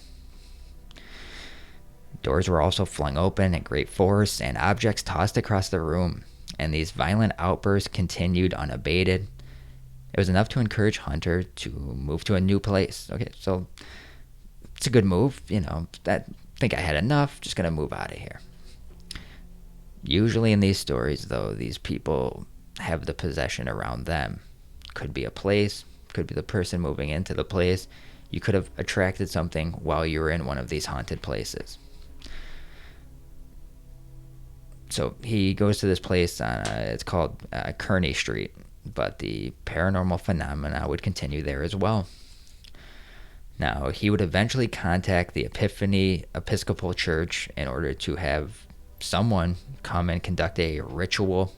Doors were also flung open at great force and objects tossed across the room, and these violent outbursts continued unabated. It was enough to encourage Hunter to move to a new place. Okay, so it's a good move, I think I had enough, just gonna move out of here. Usually in these stories, though, these people have the possession around them. Could be a place, could be the person moving into the place. You could have attracted something while you were in one of these haunted places. So he goes to this place on, it's called Kearney Street, but the paranormal phenomena would continue there as well. Now, he would eventually contact the Epiphany Episcopal Church in order to have someone come and conduct a ritual.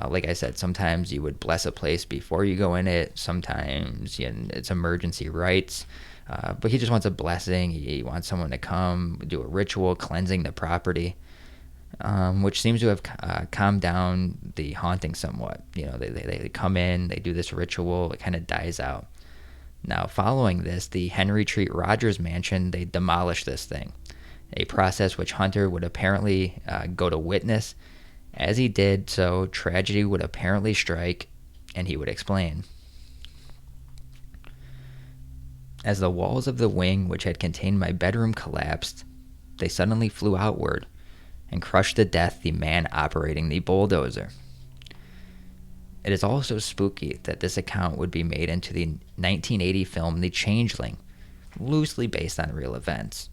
Like I said, sometimes you would bless a place before you go in it. Sometimes it's emergency rites. But he just wants a blessing. He wants someone to come, do a ritual, cleansing the property, which seems to have calmed down the haunting somewhat. They come in, they do this ritual, it kind of dies out. Now, following this, the Henry Treat Rogers Mansion, they demolished this thing, a process which Hunter would apparently go to witness. As he did so, tragedy would apparently strike, and he would explain. As the walls of the wing which had contained my bedroom collapsed, they suddenly flew outward and crushed to death the man operating the bulldozer. It is also spooky that this account would be made into the 1980 film The Changeling, loosely based on real events.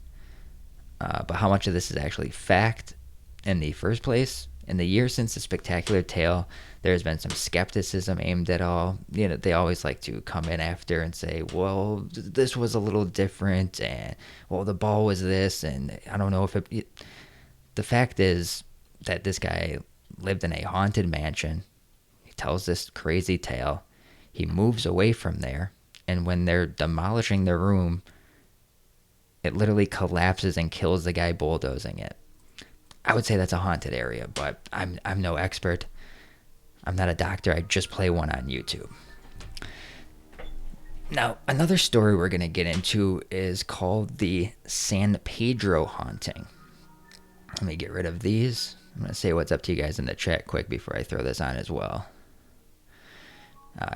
But how much of this is actually fact in the first place? In the years since the spectacular tale, there has been some skepticism aimed at all. They always like to come in after and say, well, this was a little different, and, well, the ball was this, and I don't know if it... The fact is that this guy lived in a haunted mansion. He tells this crazy tale. He moves away from there, and when they're demolishing the room, it literally collapses and kills the guy bulldozing it. I would say that's a haunted area, but I'm no expert. I'm not a doctor. I just play one on YouTube. Now, another story we're going to get into is called the San Pedro haunting. Let me get rid of these. I'm going to say what's up to you guys in the chat quick before I throw this on as well.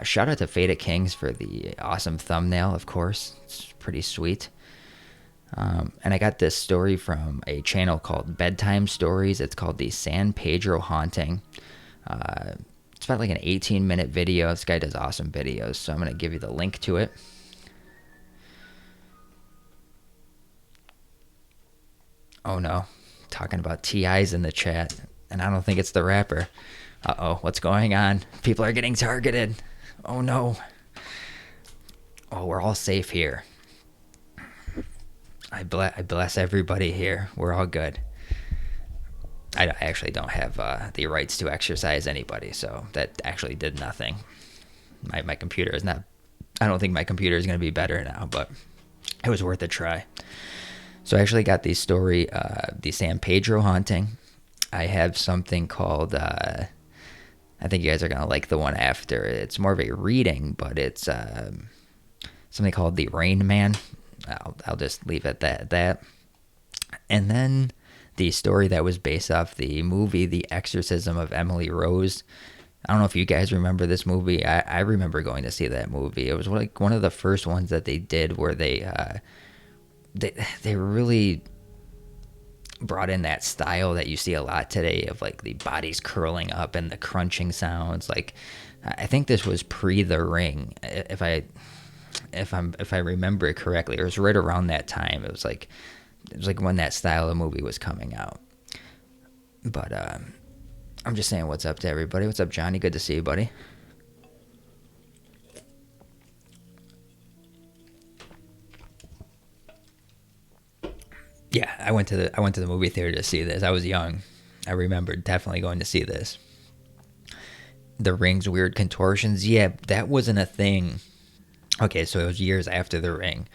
Shout out to Fada Kings for the awesome thumbnail, of course. It's pretty sweet. And I got this story from a channel called Bedtime Stories. It's called the San Pedro Haunting. It's about like an 18-minute video. This guy does awesome videos, so I'm going to give you the link to it. Oh no, talking about TIs in the chat, and I don't think it's the rapper. Uh-oh, what's going on? People are getting targeted. Oh no. Oh, we're all safe here. I bless everybody here. We're all good. I actually don't have the rights to exercise anybody, so that actually did nothing. My computer is not... I don't think my computer is going to be better now, but it was worth a try. So I actually got the story, the San Pedro haunting. I have something called... I think you guys are going to like the one after. It's more of a reading, but it's something called The Rain Man. I'll just leave it at that. And then the story that was based off the movie The Exorcism of Emily Rose. I don't know if you guys remember this movie. I remember going to see that movie. It was like one of the first ones that they did where they really brought in that style that you see a lot today of like the bodies curling up and the crunching sounds. Like, I think this was pre The Ring, if I remember it correctly. It was right around that time. It was like when that style of movie was coming out. But I'm just saying what's up to everybody. What's up, Johnny? Good to see you, buddy. Yeah, I went to the movie theater to see this. I was young. I remember definitely going to see this. The Ring's weird contortions. Yeah, that wasn't a thing. Okay, so it was years after The Ring.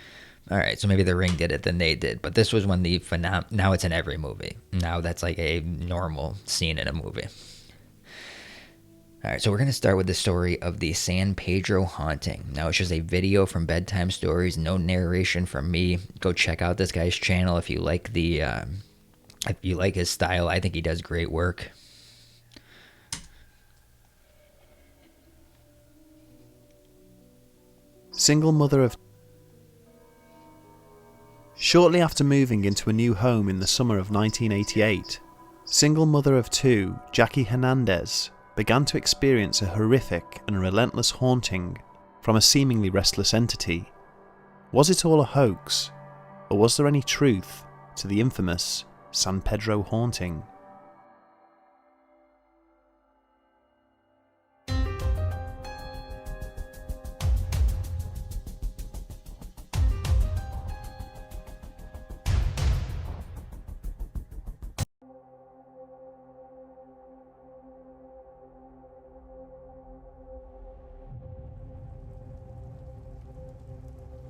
All right, so maybe The Ring did it, then they did. But this was when now it's in every movie. Now that's like a normal scene in a movie. All right, so we're going to start with the story of the San Pedro haunting. Now, it's just a video from Bedtime Stories, no narration from me. Go check out this guy's channel if you like if you like his style. I think he does great work. Single mother of... Shortly after moving into a new home in the summer of 1988, single mother of two, Jackie Hernandez, began to experience a horrific and relentless haunting from a seemingly restless entity. Was it all a hoax, or was there any truth to the infamous San Pedro haunting?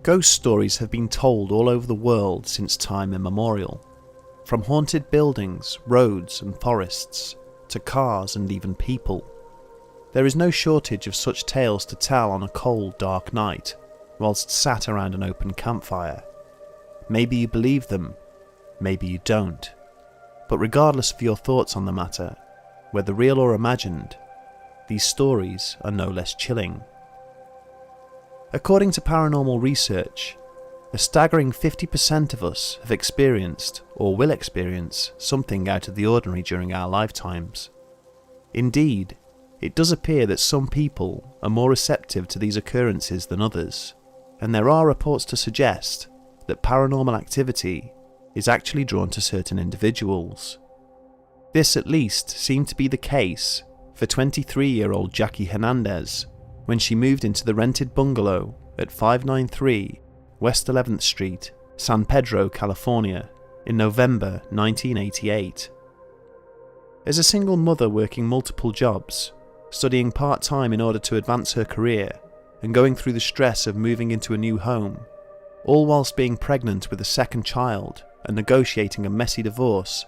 Ghost stories have been told all over the world since time immemorial, from haunted buildings, roads and forests, to cars and even people. There is no shortage of such tales to tell on a cold, dark night, whilst sat around an open campfire. Maybe you believe them, maybe you don't. But regardless of your thoughts on the matter, whether real or imagined, these stories are no less chilling. According to paranormal research, a staggering 50% of us have experienced or will experience something out of the ordinary during our lifetimes. Indeed, it does appear that some people are more receptive to these occurrences than others, and there are reports to suggest that paranormal activity is actually drawn to certain individuals. This at least seemed to be the case for 23-year-old Jackie Hernandez, when she moved into the rented bungalow at 593 West 11th Street, San Pedro, California, in November 1988. As a single mother working multiple jobs, studying part-time in order to advance her career, and going through the stress of moving into a new home, all whilst being pregnant with a second child and negotiating a messy divorce,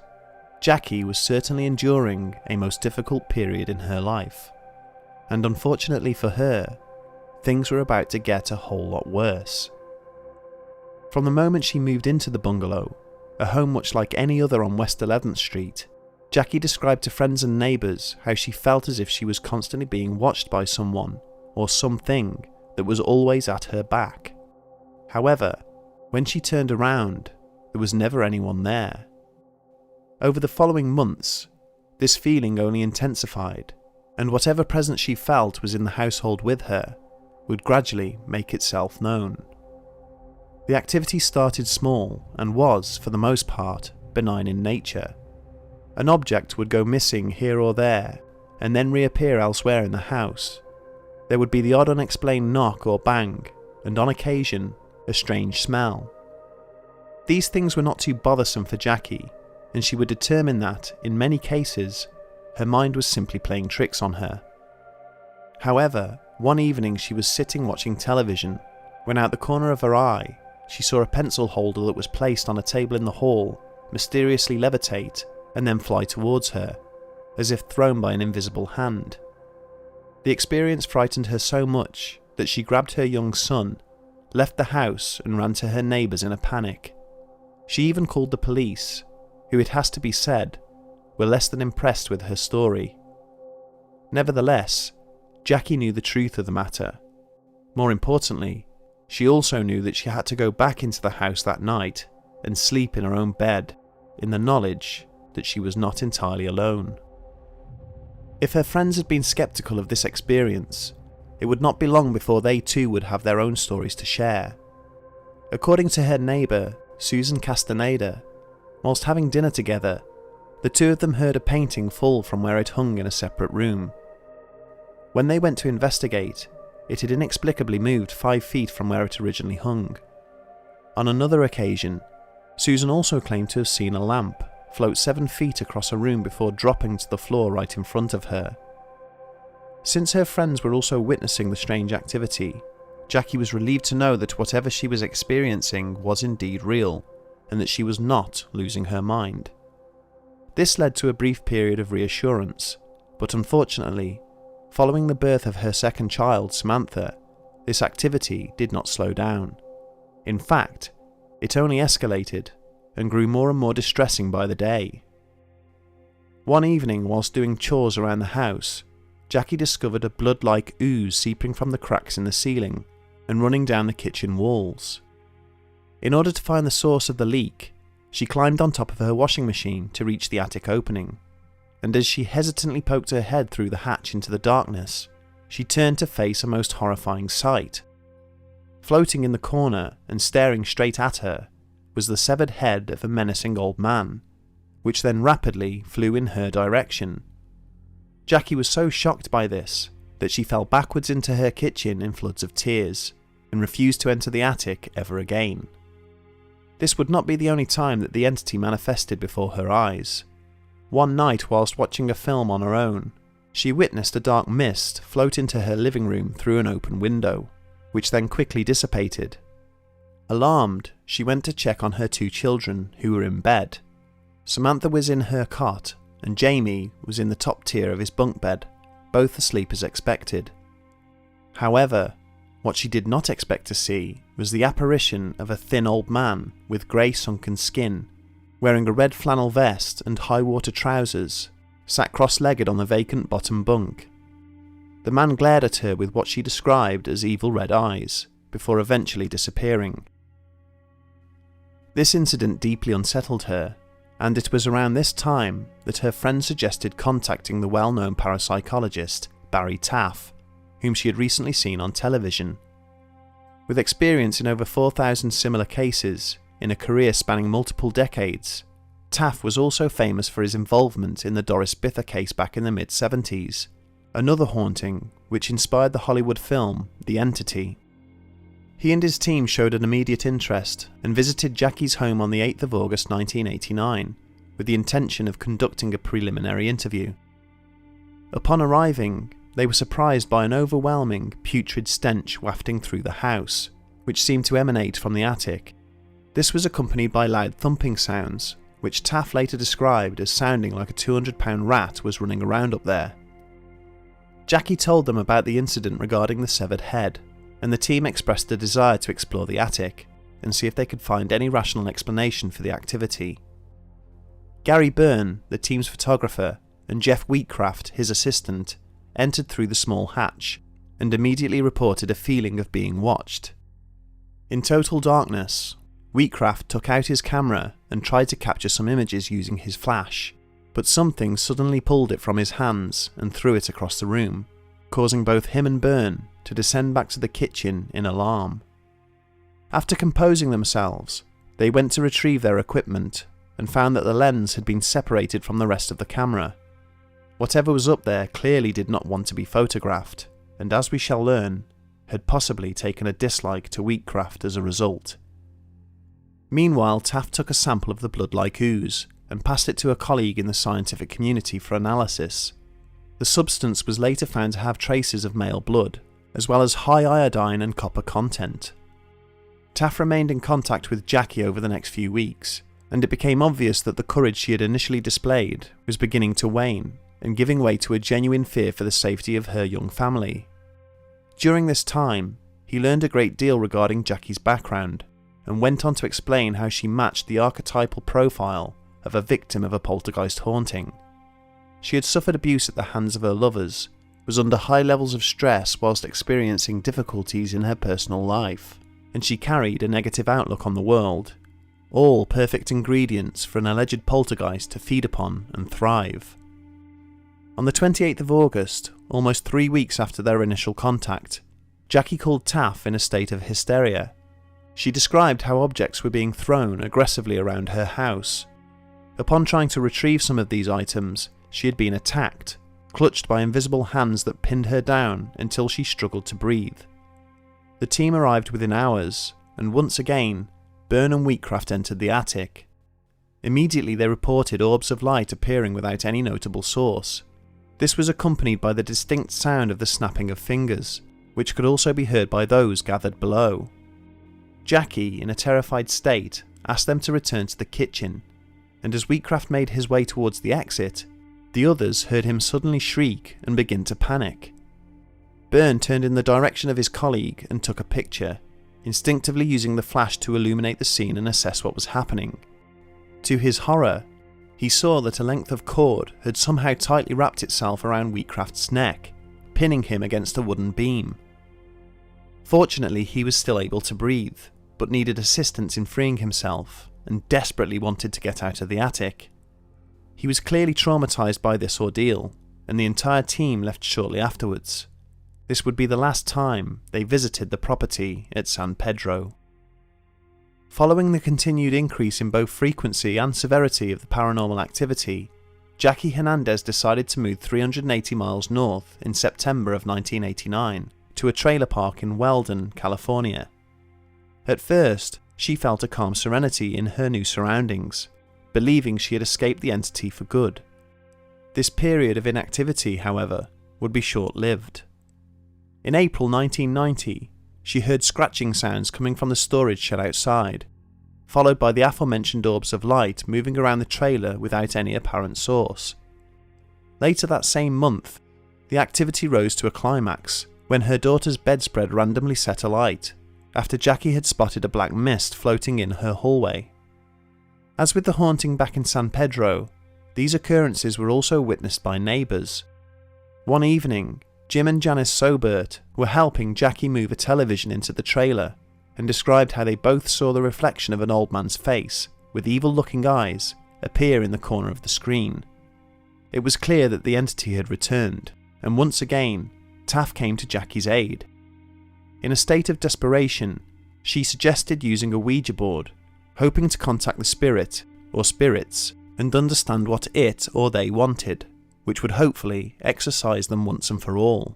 Jackie was certainly enduring a most difficult period in her life. And unfortunately for her, things were about to get a whole lot worse. From the moment she moved into the bungalow, a home much like any other on West 11th Street, Jackie described to friends and neighbours how she felt as if she was constantly being watched by someone or something that was always at her back. However, when she turned around, there was never anyone there. Over the following months, this feeling only intensified, and whatever presence she felt was in the household with her would gradually make itself known. The activity started small and was, for the most part, benign in nature. An object would go missing here or there, and then reappear elsewhere in the house. There would be the odd unexplained knock or bang, and on occasion, a strange smell. These things were not too bothersome for Jackie, and she would determine that, in many cases, her mind was simply playing tricks on her. However, one evening she was sitting watching television, when out the corner of her eye, she saw a pencil holder that was placed on a table in the hall mysteriously levitate and then fly towards her, as if thrown by an invisible hand. The experience frightened her so much that she grabbed her young son, left the house and ran to her neighbours in a panic. She even called the police, who, it has to be said, were less than impressed with her story. Nevertheless, Jackie knew the truth of the matter. More importantly, she also knew that she had to go back into the house that night and sleep in her own bed, in the knowledge that she was not entirely alone. If her friends had been skeptical of this experience, it would not be long before they too would have their own stories to share. According to her neighbour, Susan Castaneda, whilst having dinner together, the two of them heard a painting fall from where it hung in a separate room. When they went to investigate, it had inexplicably moved 5 feet from where it originally hung. On another occasion, Susan also claimed to have seen a lamp float 7 feet across a room before dropping to the floor right in front of her. Since her friends were also witnessing the strange activity, Jackie was relieved to know that whatever she was experiencing was indeed real, and that she was not losing her mind. This led to a brief period of reassurance, but unfortunately, following the birth of her second child, Samantha, this activity did not slow down. In fact, it only escalated and grew more and more distressing by the day. One evening, whilst doing chores around the house, Jackie discovered a blood-like ooze seeping from the cracks in the ceiling and running down the kitchen walls. In order to find the source of the leak, she climbed on top of her washing machine to reach the attic opening, and as she hesitantly poked her head through the hatch into the darkness, she turned to face a most horrifying sight. Floating in the corner and staring straight at her was the severed head of a menacing old man, which then rapidly flew in her direction. Jackie was so shocked by this that she fell backwards into her kitchen in floods of tears and refused to enter the attic ever again. This would not be the only time that the entity manifested before her eyes. One night, whilst watching a film on her own, she witnessed a dark mist float into her living room through an open window, which then quickly dissipated. Alarmed, she went to check on her 2 children who were in bed. Samantha was in her cot, and Jamie was in the top tier of his bunk bed, both asleep as expected. However, what she did not expect to see was the apparition of a thin old man with grey sunken skin, wearing a red flannel vest and high-water trousers, sat cross-legged on the vacant bottom bunk. The man glared at her with what she described as evil red eyes, before eventually disappearing. This incident deeply unsettled her, and it was around this time that her friend suggested contacting the well-known parapsychologist Barry Taff, whom she had recently seen on television. With experience in over 4,000 similar cases, in a career spanning multiple decades, Taff was also famous for his involvement in the Doris Bither case back in the mid-70s, another haunting which inspired the Hollywood film The Entity. He and his team showed an immediate interest and visited Jackie's home on the 8th of August 1989 with the intention of conducting a preliminary interview. Upon arriving, they were surprised by an overwhelming, putrid stench wafting through the house, which seemed to emanate from the attic. This was accompanied by loud thumping sounds, which Taff later described as sounding like a 200-pound rat was running around up there. Jackie told them about the incident regarding the severed head, and the team expressed a desire to explore the attic and see if they could find any rational explanation for the activity. Gary Byrne, the team's photographer, and Jeff Wheatcraft, his assistant, entered through the small hatch and immediately reported a feeling of being watched. In total darkness, Wheatcraft took out his camera and tried to capture some images using his flash, but something suddenly pulled it from his hands and threw it across the room, causing both him and Byrne to descend back to the kitchen in alarm. After composing themselves, they went to retrieve their equipment and found that the lens had been separated from the rest of the camera. Whatever was up there clearly did not want to be photographed, and as we shall learn, had possibly taken a dislike to Wheatcraft as a result. Meanwhile, Taft took a sample of the blood-like ooze and passed it to a colleague in the scientific community for analysis. The substance was later found to have traces of male blood, as well as high iodine and copper content. Taft remained in contact with Jackie over the next few weeks, and it became obvious that the courage she had initially displayed was beginning to wane and giving way to a genuine fear for the safety of her young family. During this time, he learned a great deal regarding Jackie's background, and went on to explain how she matched the archetypal profile of a victim of a poltergeist haunting. She had suffered abuse at the hands of her lovers, was under high levels of stress whilst experiencing difficulties in her personal life, and she carried a negative outlook on the world, all perfect ingredients for an alleged poltergeist to feed upon and thrive. On the 28th of August, almost 3 weeks after their initial contact, Jackie called Taff in a state of hysteria. She described how objects were being thrown aggressively around her house. Upon trying to retrieve some of these items, she had been attacked, clutched by invisible hands that pinned her down until she struggled to breathe. The team arrived within hours, and once again, Byrne and Wheatcraft entered the attic. Immediately they reported orbs of light appearing without any notable source. This was accompanied by the distinct sound of the snapping of fingers, which could also be heard by those gathered below. Jackie, in a terrified state, asked them to return to the kitchen, and as Wheatcraft made his way towards the exit, the others heard him suddenly shriek and begin to panic. Byrne turned in the direction of his colleague and took a picture, instinctively using the flash to illuminate the scene and assess what was happening. To his horror, he saw that a length of cord had somehow tightly wrapped itself around Wheatcraft's neck, pinning him against a wooden beam. Fortunately, he was still able to breathe, but needed assistance in freeing himself, and desperately wanted to get out of the attic. He was clearly traumatized by this ordeal, and the entire team left shortly afterwards. This would be the last time they visited the property at San Pedro. Following the continued increase in both frequency and severity of the paranormal activity, Jackie Hernandez decided to move 380 miles north in September of 1989 to a trailer park in Weldon, California. At first, she felt a calm serenity in her new surroundings, believing she had escaped the entity for good. This period of inactivity, however, would be short-lived. In April 1990, she heard scratching sounds coming from the storage shed outside, followed by the aforementioned orbs of light moving around the trailer without any apparent source. Later that same month, the activity rose to a climax when her daughter's bedspread randomly set alight, after Jackie had spotted a black mist floating in her hallway. As with the haunting back in San Pedro, these occurrences were also witnessed by neighbours. One evening, Jim and Janice Sobert were helping Jackie move a television into the trailer, and described how they both saw the reflection of an old man's face, with evil-looking eyes, appear in the corner of the screen. It was clear that the entity had returned, and once again, Taff came to Jackie's aid. In a state of desperation, she suggested using a Ouija board, hoping to contact the spirit, or spirits, and understand what it or they wanted, which would hopefully exorcise them once and for all.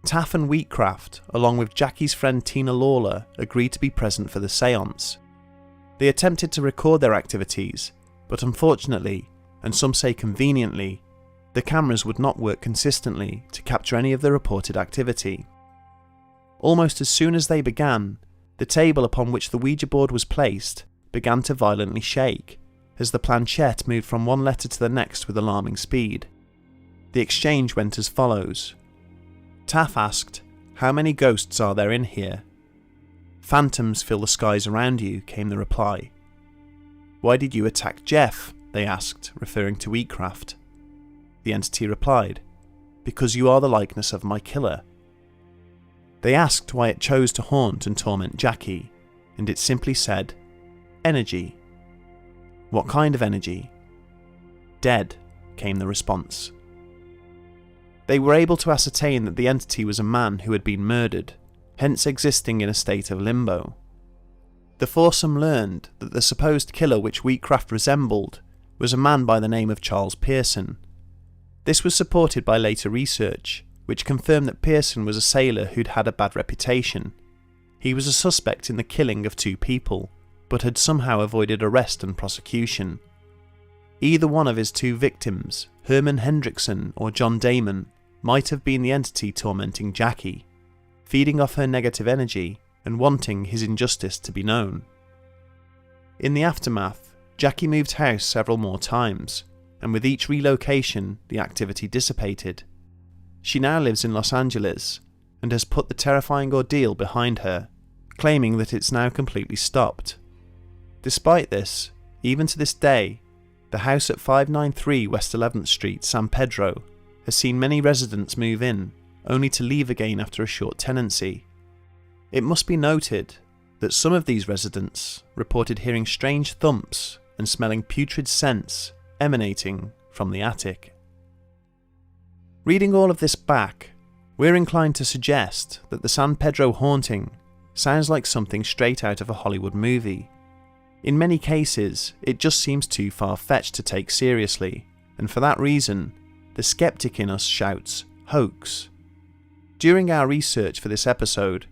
Taff and Wheatcraft, along with Jackie's friend Tina Lawler, agreed to be present for the séance. They attempted to record their activities, but unfortunately, and some say conveniently, the cameras would not work consistently to capture any of the reported activity. Almost as soon as they began, the table upon which the Ouija board was placed began to violently shake, as the planchette moved from one letter to the next with alarming speed. The exchange went as follows. Taff asked, "How many ghosts are there in here?" "Phantoms fill the skies around you," came the reply. "Why did you attack Jeff?" they asked, referring to Wheatcraft. The entity replied, "Because you are the likeness of my killer." They asked why it chose to haunt and torment Jackie, and it simply said, "Energy." "What kind of energy?" "Dead," came the response. They were able to ascertain that the entity was a man who had been murdered, hence existing in a state of limbo. The foursome learned that the supposed killer which Wheatcraft resembled was a man by the name of Charles Pearson. This was supported by later research, which confirmed that Pearson was a sailor who'd had a bad reputation. He was a suspect in the killing of 2 people, but had somehow avoided arrest and prosecution. Either one of his 2 victims, Herman Hendrickson or John Damon, might have been the entity tormenting Jackie, feeding off her negative energy and wanting his injustice to be known. In the aftermath, Jackie moved house several more times, and with each relocation, the activity dissipated. She now lives in Los Angeles, and has put the terrifying ordeal behind her, claiming that it's now completely stopped. Despite this, even to this day, the house at 593 West 11th Street, San Pedro, has seen many residents move in, only to leave again after a short tenancy. It must be noted that some of these residents reported hearing strange thumps and smelling putrid scents emanating from the attic. Reading all of this back, we're inclined to suggest that the San Pedro haunting sounds like something straight out of a Hollywood movie. In many cases, it just seems too far-fetched to take seriously, and for that reason, the skeptic in us shouts, hoax. During our research for this episode,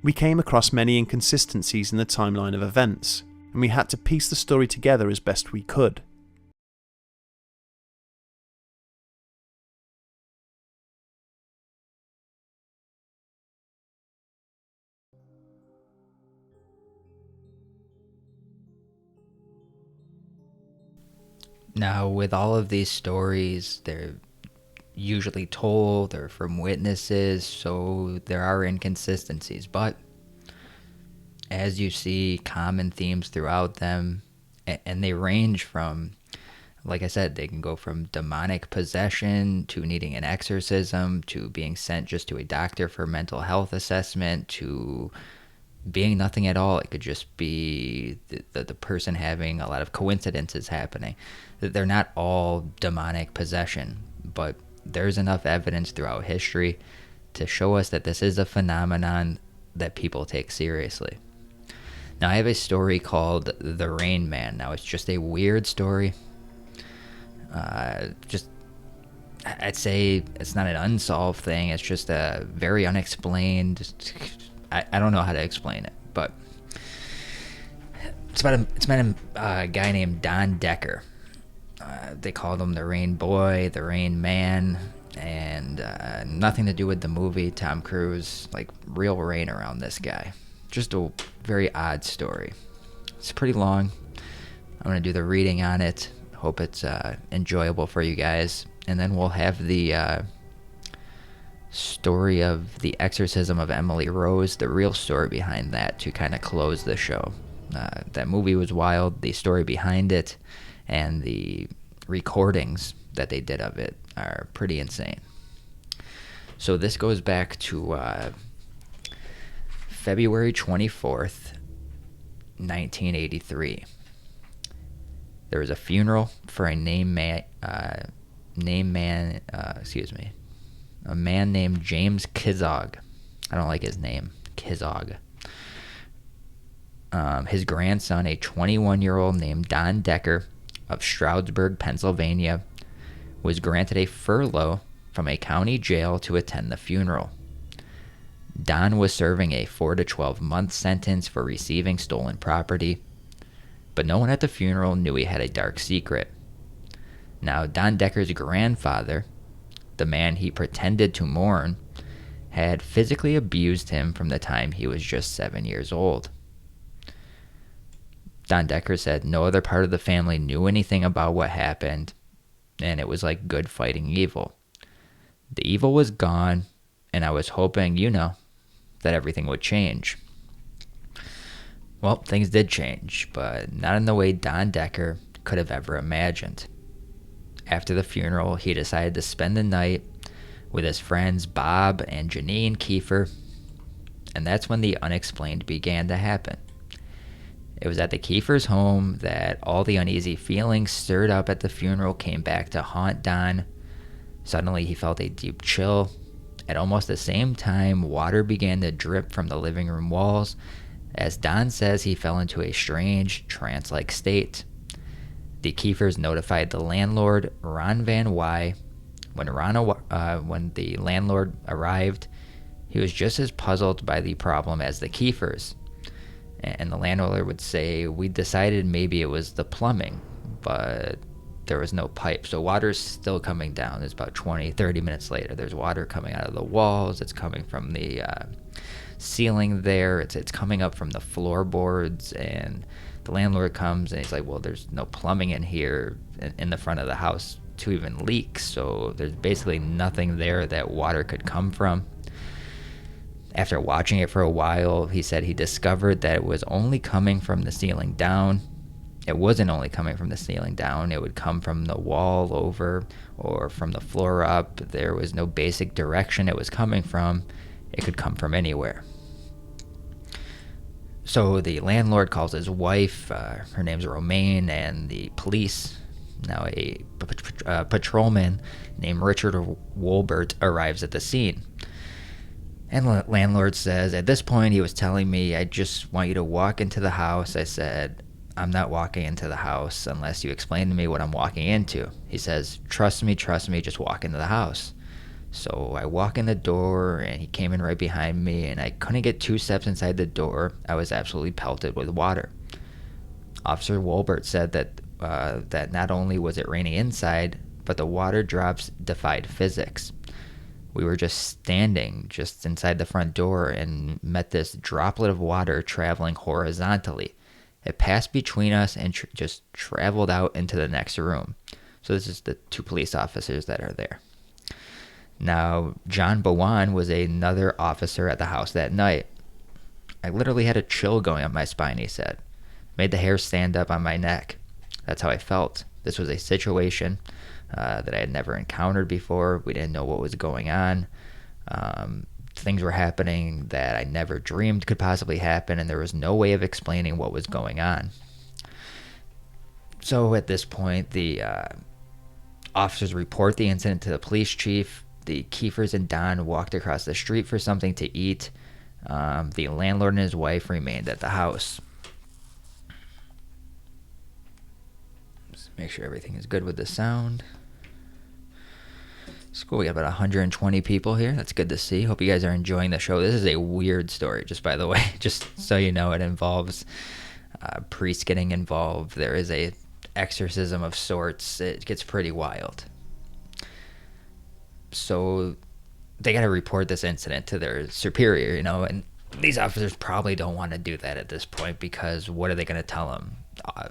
we came across many inconsistencies in the timeline of events, and we had to piece the story together as best we could. Now, with all of these stories, they're usually told or from witnesses, so there are inconsistencies. But as you see common themes throughout them, and they range from, like I said, they can go from demonic possession to needing an exorcism to being sent just to a doctor for mental health assessment to being nothing at all. It could just be the person having a lot of coincidences happening. They're not all demonic possession, but there's enough evidence throughout history to show us that this is a phenomenon that people take seriously. Now, I have a story called The Rain Man. Now, it's just a weird story. I'd say it's not an unsolved thing. It's just a very unexplained. I don't know how to explain it, but it's about a guy named Don Decker. They called him the Rain Boy, the Rain Man, and nothing to do with the movie. Tom Cruise, like real rain around this guy. Just a very odd story. It's pretty long. I'm going to do the reading on it. Hope it's enjoyable for you guys. And then we'll have the story of the exorcism of Emily Rose, the real story behind that, to kind of close the show. That movie was wild. The story behind it and the recordings that they did of it are pretty insane. So this goes back to February 24th, 1983. There was a funeral for a a man named James Kizog. I don't like his name, Kizog. His grandson, a 21-year-old named Don Decker of Stroudsburg, Pennsylvania, was granted a furlough from a county jail to attend the funeral. Don was serving a 4 to 12 month sentence for receiving stolen property, but no one at the funeral knew he had a dark secret. Now, Don Decker's grandfather, the man he pretended to mourn, had physically abused him from the time he was just 7 years old. Don Decker said no other part of the family knew anything about what happened, and it was like good fighting evil. The evil was gone, and I was hoping, that everything would change. Well, things did change, but not in the way Don Decker could have ever imagined. After the funeral, he decided to spend the night with his friends Bob and Janine Kiefer, and that's when the unexplained began to happen. It was at the Kiefer's home that all the uneasy feelings stirred up at the funeral came back to haunt Don. Suddenly, he felt a deep chill. At almost the same time, water began to drip from the living room walls. As Don says, he fell into a strange, trance-like state. The Kiefers notified the landlord, Ron Van Wy. When the landlord arrived, he was just as puzzled by the problem as the Kiefers. And the landlord would say, we decided maybe it was the plumbing, but there was no pipe. So water's still coming down. It's about 20, 30 minutes later. There's water coming out of the walls. It's coming from the ceiling there. It's coming up from the floorboards. And the landlord comes and he's like, well, there's no plumbing in here in the front of the house to even leak. So there's basically nothing there that water could come from. After watching it for a while, he said he discovered that it was only coming from the ceiling down. It wasn't only coming from the ceiling down. It would come from the wall over or from the floor up. There was no basic direction it was coming from. It could come from anywhere. So the landlord calls his wife, her name's Romaine, and the police. Now a patrolman named Richard Wolbert arrives at the scene. And the landlord says, at this point he was telling me, I just want you to walk into the house. I said, I'm not walking into the house unless you explain to me what I'm walking into. He says, trust me, just walk into the house. So I walk in the door, and he came in right behind me, and I couldn't get 2 steps inside the door. I was absolutely pelted with water. Officer Wolbert said that not only was it raining inside, but the water drops defied physics. We were just standing just inside the front door and met this droplet of water traveling horizontally. It passed between us and just traveled out into the next room. So this is the 2 police officers that are there. Now, John Bowen was another officer at the house that night. I literally had a chill going up my spine, he said. Made the hair stand up on my neck. That's how I felt. This was a situation that I had never encountered before. We didn't know what was going on. Things were happening that I never dreamed could possibly happen, and there was no way of explaining what was going on. So at this point, the officers report the incident to the police chief. The Kiefers and Don walked across the street for something to eat. The landlord and his wife remained at the house. Just make sure everything is good with the sound. It's cool. We got about 120 people here. That's good to see. Hope you guys are enjoying the show. This is a weird story, just by the way. Just so you know, it involves priests getting involved. There is a exorcism of sorts. It gets pretty wild. So they got to report this incident to their superior, and these officers probably don't want to do that at this point, because what are they going to tell them?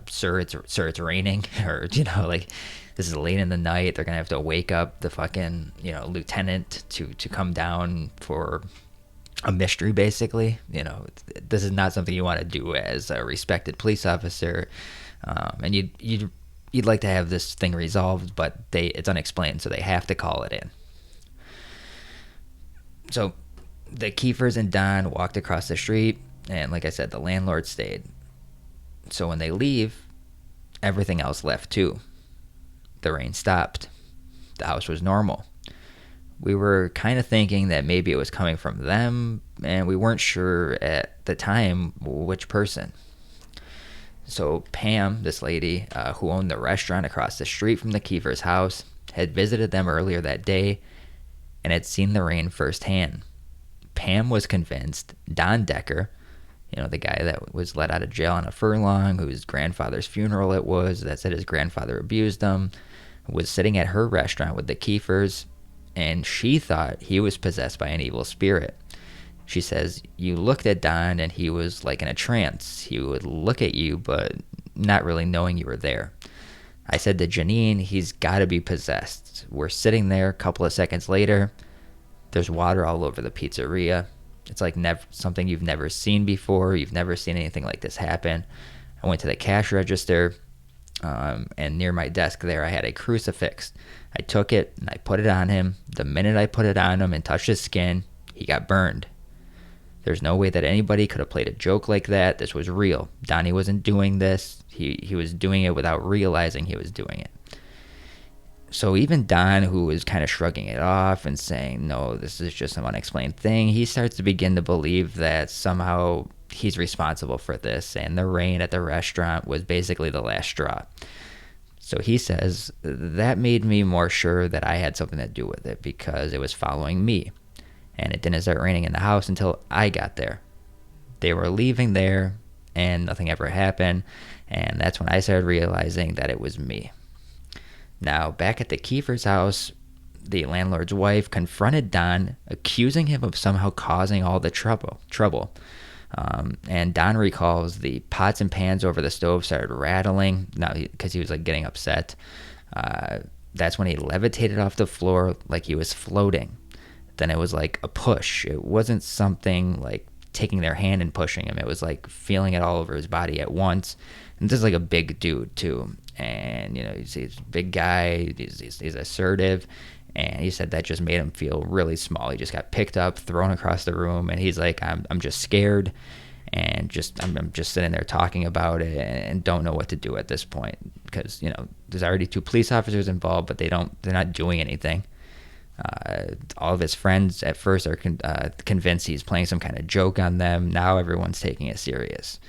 Sir, it's raining, or like, this is late in the night. They're gonna have to wake up the fucking lieutenant to come down for a mystery, basically. This is not something you want to do as a respected police officer, and you'd like to have this thing resolved, but it's unexplained, so they have to call it in. So the Kiefers and Don walked across the street, and like I said, the landlord stayed. So when they leave, everything else left too. The rain stopped. The house was normal. We were kind of thinking that maybe it was coming from them, and we weren't sure at the time which person. So Pam, this lady who owned the restaurant across the street from the Kiefers' house, had visited them earlier that day and had seen the rain firsthand. Pam was convinced Don Decker, the guy that was let out of jail on a furlong, whose grandfather's funeral it was, that said his grandfather abused him, was sitting at her restaurant with the Kiefers, and she thought he was possessed by an evil spirit. She says, you looked at Don and he was like in a trance. He would look at you, but not really knowing you were there. I said to Janine, he's got to be possessed. We're sitting there, a couple of seconds later, there's water all over the pizzeria. It's like something you've never seen before. You've never seen anything like this happen. I went to the cash register, and near my desk there, I had a crucifix. I took it and I put it on him. The minute I put it on him and touched his skin, he got burned. There's no way that anybody could have played a joke like that. This was real. Donnie wasn't doing this. He was doing it without realizing he was doing it. So even Don, who was kind of shrugging it off and saying, no, this is just some unexplained thing, he starts to begin to believe that somehow he's responsible for this, and the rain at the restaurant was basically the last straw. So he says, that made me more sure that I had something to do with it, because it was following me, and it didn't start raining in the house until I got there. They were leaving there, and nothing ever happened, and that's when I started realizing that it was me. Now, back at the Kiefers' house, the landlord's wife confronted Don, accusing him of somehow causing all the trouble. And Don recalls the pots and pans over the stove started rattling, because he was like getting upset. That's when he levitated off the floor like he was floating. Then it was like a push. It wasn't something like taking their hand and pushing him. It was like feeling it all over his body at once. And this is like a big dude too. And, he's a big guy, he's assertive, and he said that just made him feel really small. He just got picked up, thrown across the room, and he's like, I'm just scared, and I'm just sitting there talking about it and don't know what to do at this point, because, there's already 2 police officers involved, but they're not doing anything. All of his friends at first are convinced he's playing some kind of joke on them. Now everyone's taking it serious.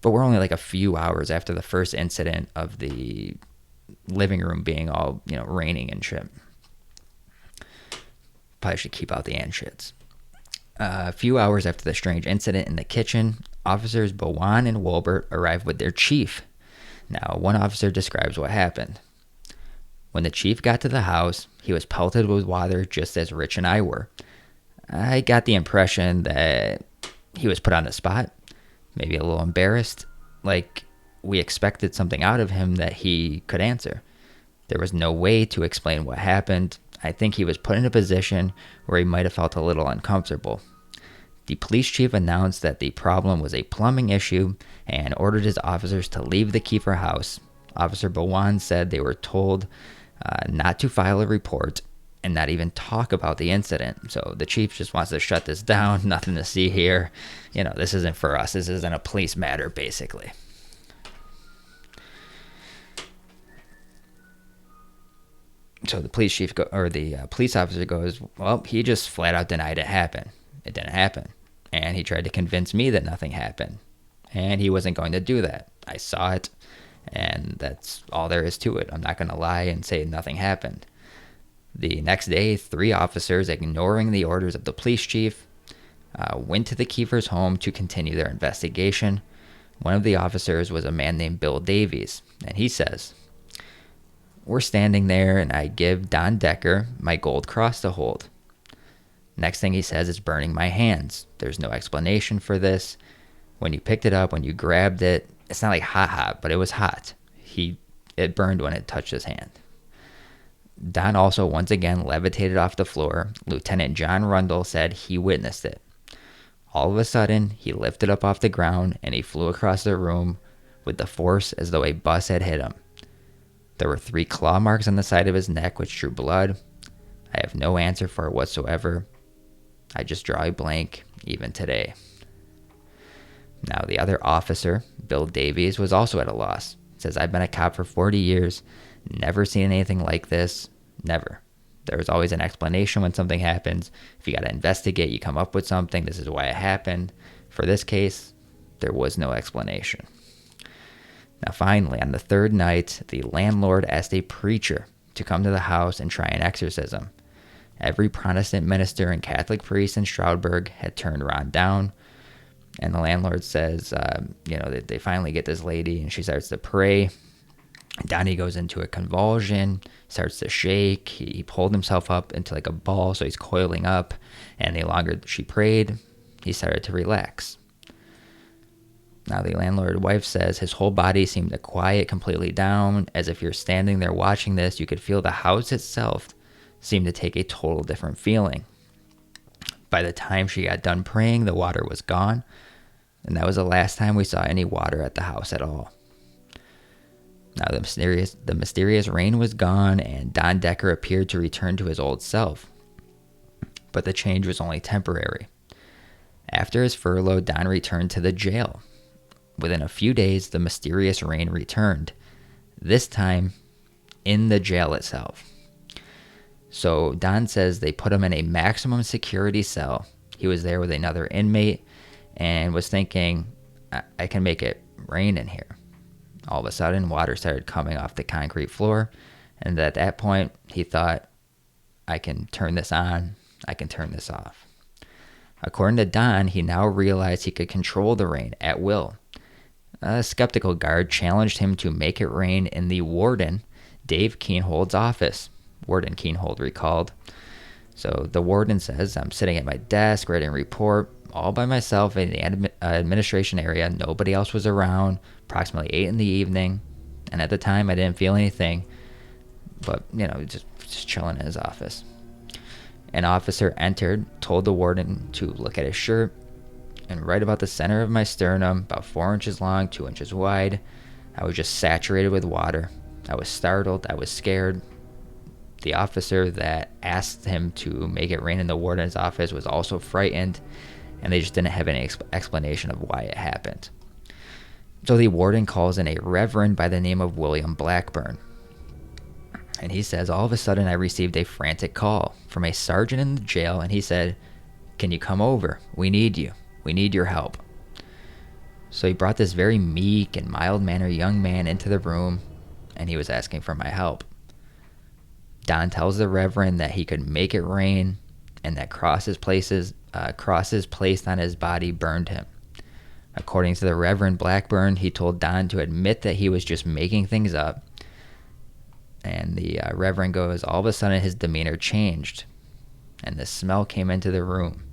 But we're only like a few hours after the first incident of the living room being all, raining and shit. Probably should keep out the and shits. A few hours after the strange incident in the kitchen, officers Bowen and Wolbert arrive with their chief. Now, one officer describes what happened. When the chief got to the house, he was pelted with water just as Rich and I were. I got the impression that he was put on the spot, maybe a little embarrassed, like we expected something out of him that he could answer. There was no way to explain what happened. I think he was put in a position where he might have felt a little uncomfortable. The police chief announced that the problem was a plumbing issue and ordered his officers to leave the Kiefer house. Officer Bowen said they were told not to file a report and not even talk about the incident. So the chief just wants to shut this down. Nothing to see here. This isn't for us. This isn't a police matter, basically. So the police chief police officer goes, well, he just flat out denied it happened. It didn't happen. And he tried to convince me that nothing happened. And he wasn't going to do that. I saw it, and that's all there is to it. I'm not going to lie and say nothing happened. The next day, 3 officers, ignoring the orders of the police chief, went to the Kiefer's home to continue their investigation. One of the officers was a man named Bill Davies, and he says, we're standing there, and I give Don Decker my gold cross to hold. Next thing he says is burning my hands. There's no explanation for this. When you picked it up, when you grabbed it, it's not like hot, but it was hot. It burned when it touched his hand. Don also once again levitated off the floor. Lieutenant John Rundle said he witnessed it. All of a sudden, he lifted up off the ground and he flew across the room with the force as though a bus had hit him. There were 3 claw marks on the side of his neck which drew blood. I have no answer for it whatsoever. I just draw a blank, even today. Now, the other officer, Bill Davies, was also at a loss. Says, I've been a cop for 40 years, never seen anything like this, never. There's always an explanation when something happens. If you got to investigate, you come up with something, this is why it happened. For this case, there was no explanation. Now, finally, on the 3rd night, the landlord asked a preacher to come to the house and try an exorcism. Every Protestant minister and Catholic priest in Stroudsburg had turned Ron down. And the landlord says, they finally get this lady, and she starts to pray. Donnie goes into a convulsion, starts to shake. He pulled himself up into like a ball, so he's coiling up. And the longer she prayed, he started to relax. Now, the landlord's wife says his whole body seemed to quiet completely down. As if you're standing there watching this, you could feel the house itself seemed to take a total different feeling. By the time she got done praying, the water was gone. And that was the last time we saw any water at the house at all. Now, the mysterious rain was gone, and Don Decker appeared to return to his old self. But the change was only temporary. After his furlough, Don returned to the jail. Within a few days, the mysterious rain returned. This time, in the jail itself. So Don says they put him in a maximum security cell. He was there with another inmate and was thinking, I can make it rain in here. All of a sudden, water started coming off the concrete floor. And at that point, he thought, I can turn this on, I can turn this off. According to Don, he now realized he could control the rain at will. A skeptical guard challenged him to make it rain in the warden, Dave Keenhold's office. Warden Keenhold recalled. So the warden says, I'm sitting at my desk writing a report all by myself in the administration area. Nobody else was around, approximately 8 in the evening. And at the time, I didn't feel anything. But, just chilling in his office. An officer entered, told the warden to look at his shirt. And right about the center of my sternum, about 4 inches long, 2 inches wide, I was just saturated with water. I was startled. I was scared. The officer that asked him to make it rain in the warden's office was also frightened, and they just didn't have any explanation of why it happened. So the warden calls in a reverend by the name of William Blackburn. And he says, all of a sudden I received a frantic call from a sergeant in the jail, and he said, can you come over? We need you. We need your help. So he brought this very meek and mild-mannered young man into the room, and he was asking for my help. Don tells the Reverend that he could make it rain, and that crosses placed on his body burned him. According to the Reverend Blackburn, he told Don to admit that he was just making things up. And the Reverend goes, all of a sudden his demeanor changed, and the smell came into the room.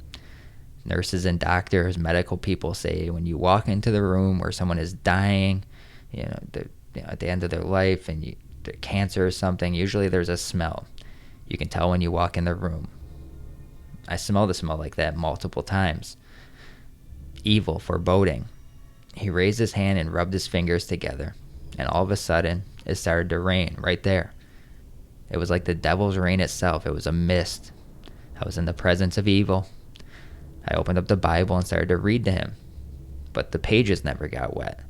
Nurses and doctors, medical people say when you walk into the room where someone is dying, at the end of their life, and they're cancer or something, usually there's a smell. You can tell when you walk in the room. I smelled the smell like that multiple times. Evil, foreboding. He raised his hand and rubbed his fingers together, and all of a sudden, it started to rain right there. It was like the devil's rain itself. It was a mist. I was in the presence of evil. I opened up the Bible and started to read to him, but the pages never got wet.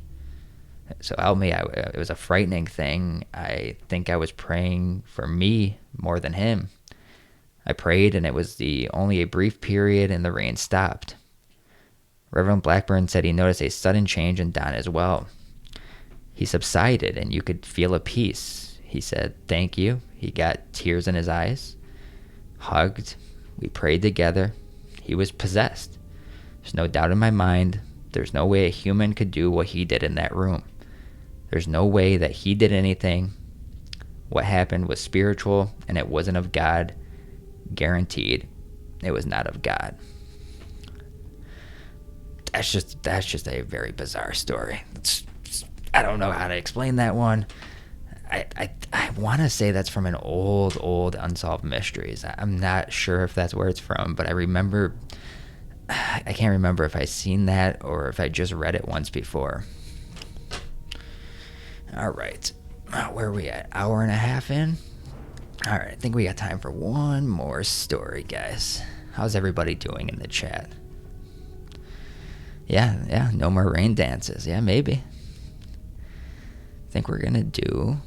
So help me, it was a frightening thing. I think I was praying for me more than him. I prayed, and it was only a brief period, and the rain stopped. Reverend Blackburn said he noticed a sudden change in Don as well. He subsided, and you could feel a peace. He said, "Thank you." He got tears in his eyes, hugged. We prayed together. He was possessed. There's no doubt in my mind. There's no way a human could do what he did in that room. There's no way that he did anything. What happened was spiritual, and it wasn't of God. Guaranteed, it was not of God. That's just a very bizarre story. I don't know how to explain that one. I want to say that's from an old Unsolved Mysteries. I'm not sure if that's where it's from, but I can't remember if I seen that or if I just read it once before. All right, where are we at? Hour and a half in? All right, I think we got time for one more story, guys. How's everybody doing in the chat? Yeah, no more rain dances. Yeah, maybe. I think we're gonna do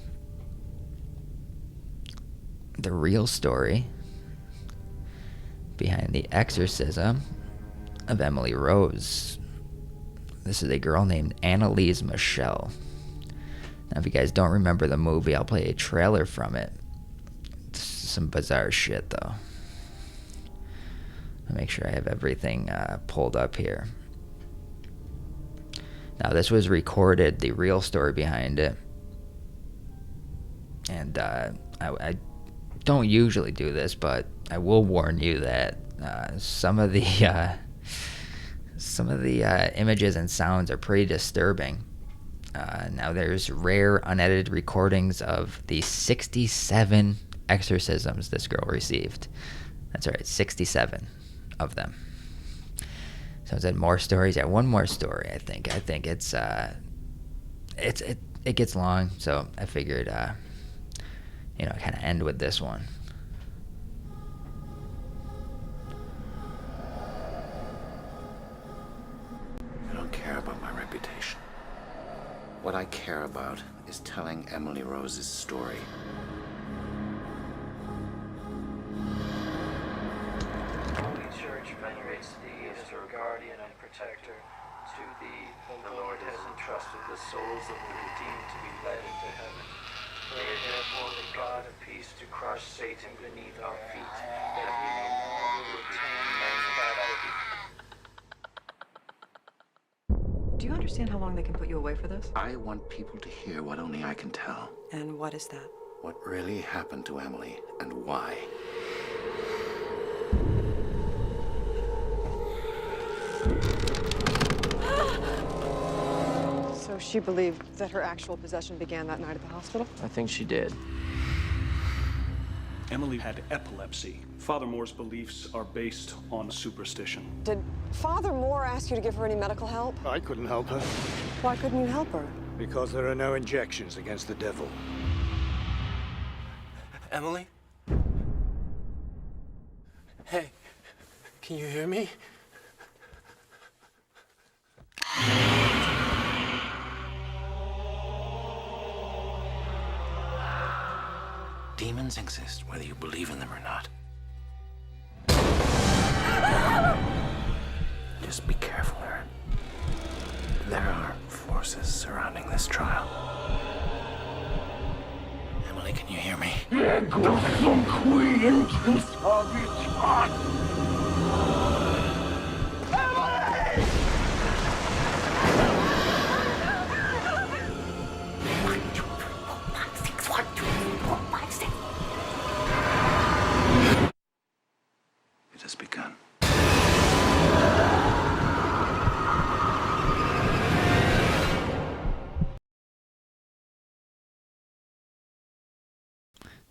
the real story behind the exorcism of Emily Rose. This is a girl named Annalise Michelle. Now, if you guys don't remember the movie, I'll play a trailer from it. It's some bizarre shit, though. I'll make sure I have everything pulled up here. Now, this was recorded, the real story behind it. And I don't usually do this, but I will warn you that some of the images and sounds are pretty disturbing. Now, there's rare unedited recordings of the 67 exorcisms this girl received. That's right, 67 of them. So I said more stories. Yeah, one more story. I think it gets long, so I figured kind of end with this one. I don't care about my reputation. What I care about is telling Emily Rose's story. Holy Church venerates thee as her guardian and protector. To thee the Lord has entrusted the souls of the redeemed to be led into heaven. Pray therefore the God of peace to crush Satan beneath our feet, that we no more will retain men's captivity. Do you understand how long they can put you away for this? I want people to hear what only I can tell. And what is that? What really happened to Emily and why. So she believed that her actual possession began that night at the hospital? I think she did. Emily had epilepsy. Father Moore's beliefs are based on superstition. Did Father Moore ask you to give her any medical help? I couldn't help her. Why couldn't you help her? Because there are no injections against the devil. Emily? Hey, can you hear me? Demons exist whether you believe in them or not. Just be careful, Aaron. There are this trial. Emily, can you hear me? It has begun.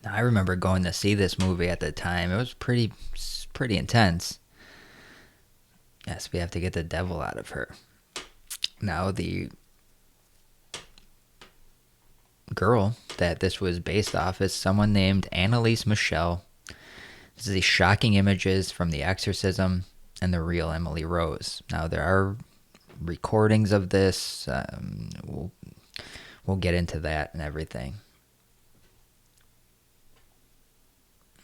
Now, I remember going to see this movie at the time. It was pretty intense. Yes, we have to get the devil out of her. Now, the girl that this was based off is someone named Annalise Michelle. This is the shocking images from The Exorcism and the real Emily Rose. Now, there are recordings of this. We'll get into that and everything.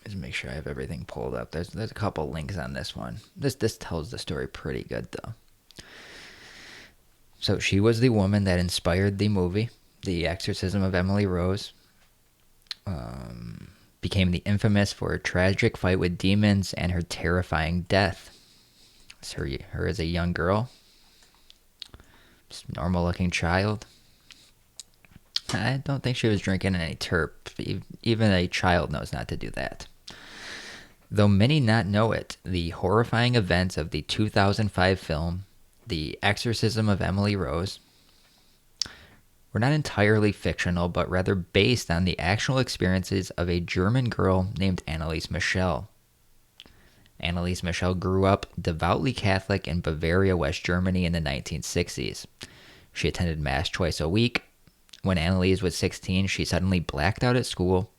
Let's make sure I have everything pulled up. There's a couple links on this one. This tells the story pretty good, though. So she was the woman that inspired the movie, The Exorcism of Emily Rose. Became the infamous for her tragic fight with demons and her terrifying death. So her as a young girl, just normal-looking child. I don't think she was drinking any terp. Even a child knows not to do that. Though many not know it, the horrifying events of the 2005 film, The Exorcism of Emily Rose, were not entirely fictional, but rather based on the actual experiences of a German girl named Annalise Michelle. Annalise Michelle grew up devoutly Catholic in Bavaria, West Germany in the 1960s. She attended Mass twice a week. When Annalise was 16, she suddenly blacked out at school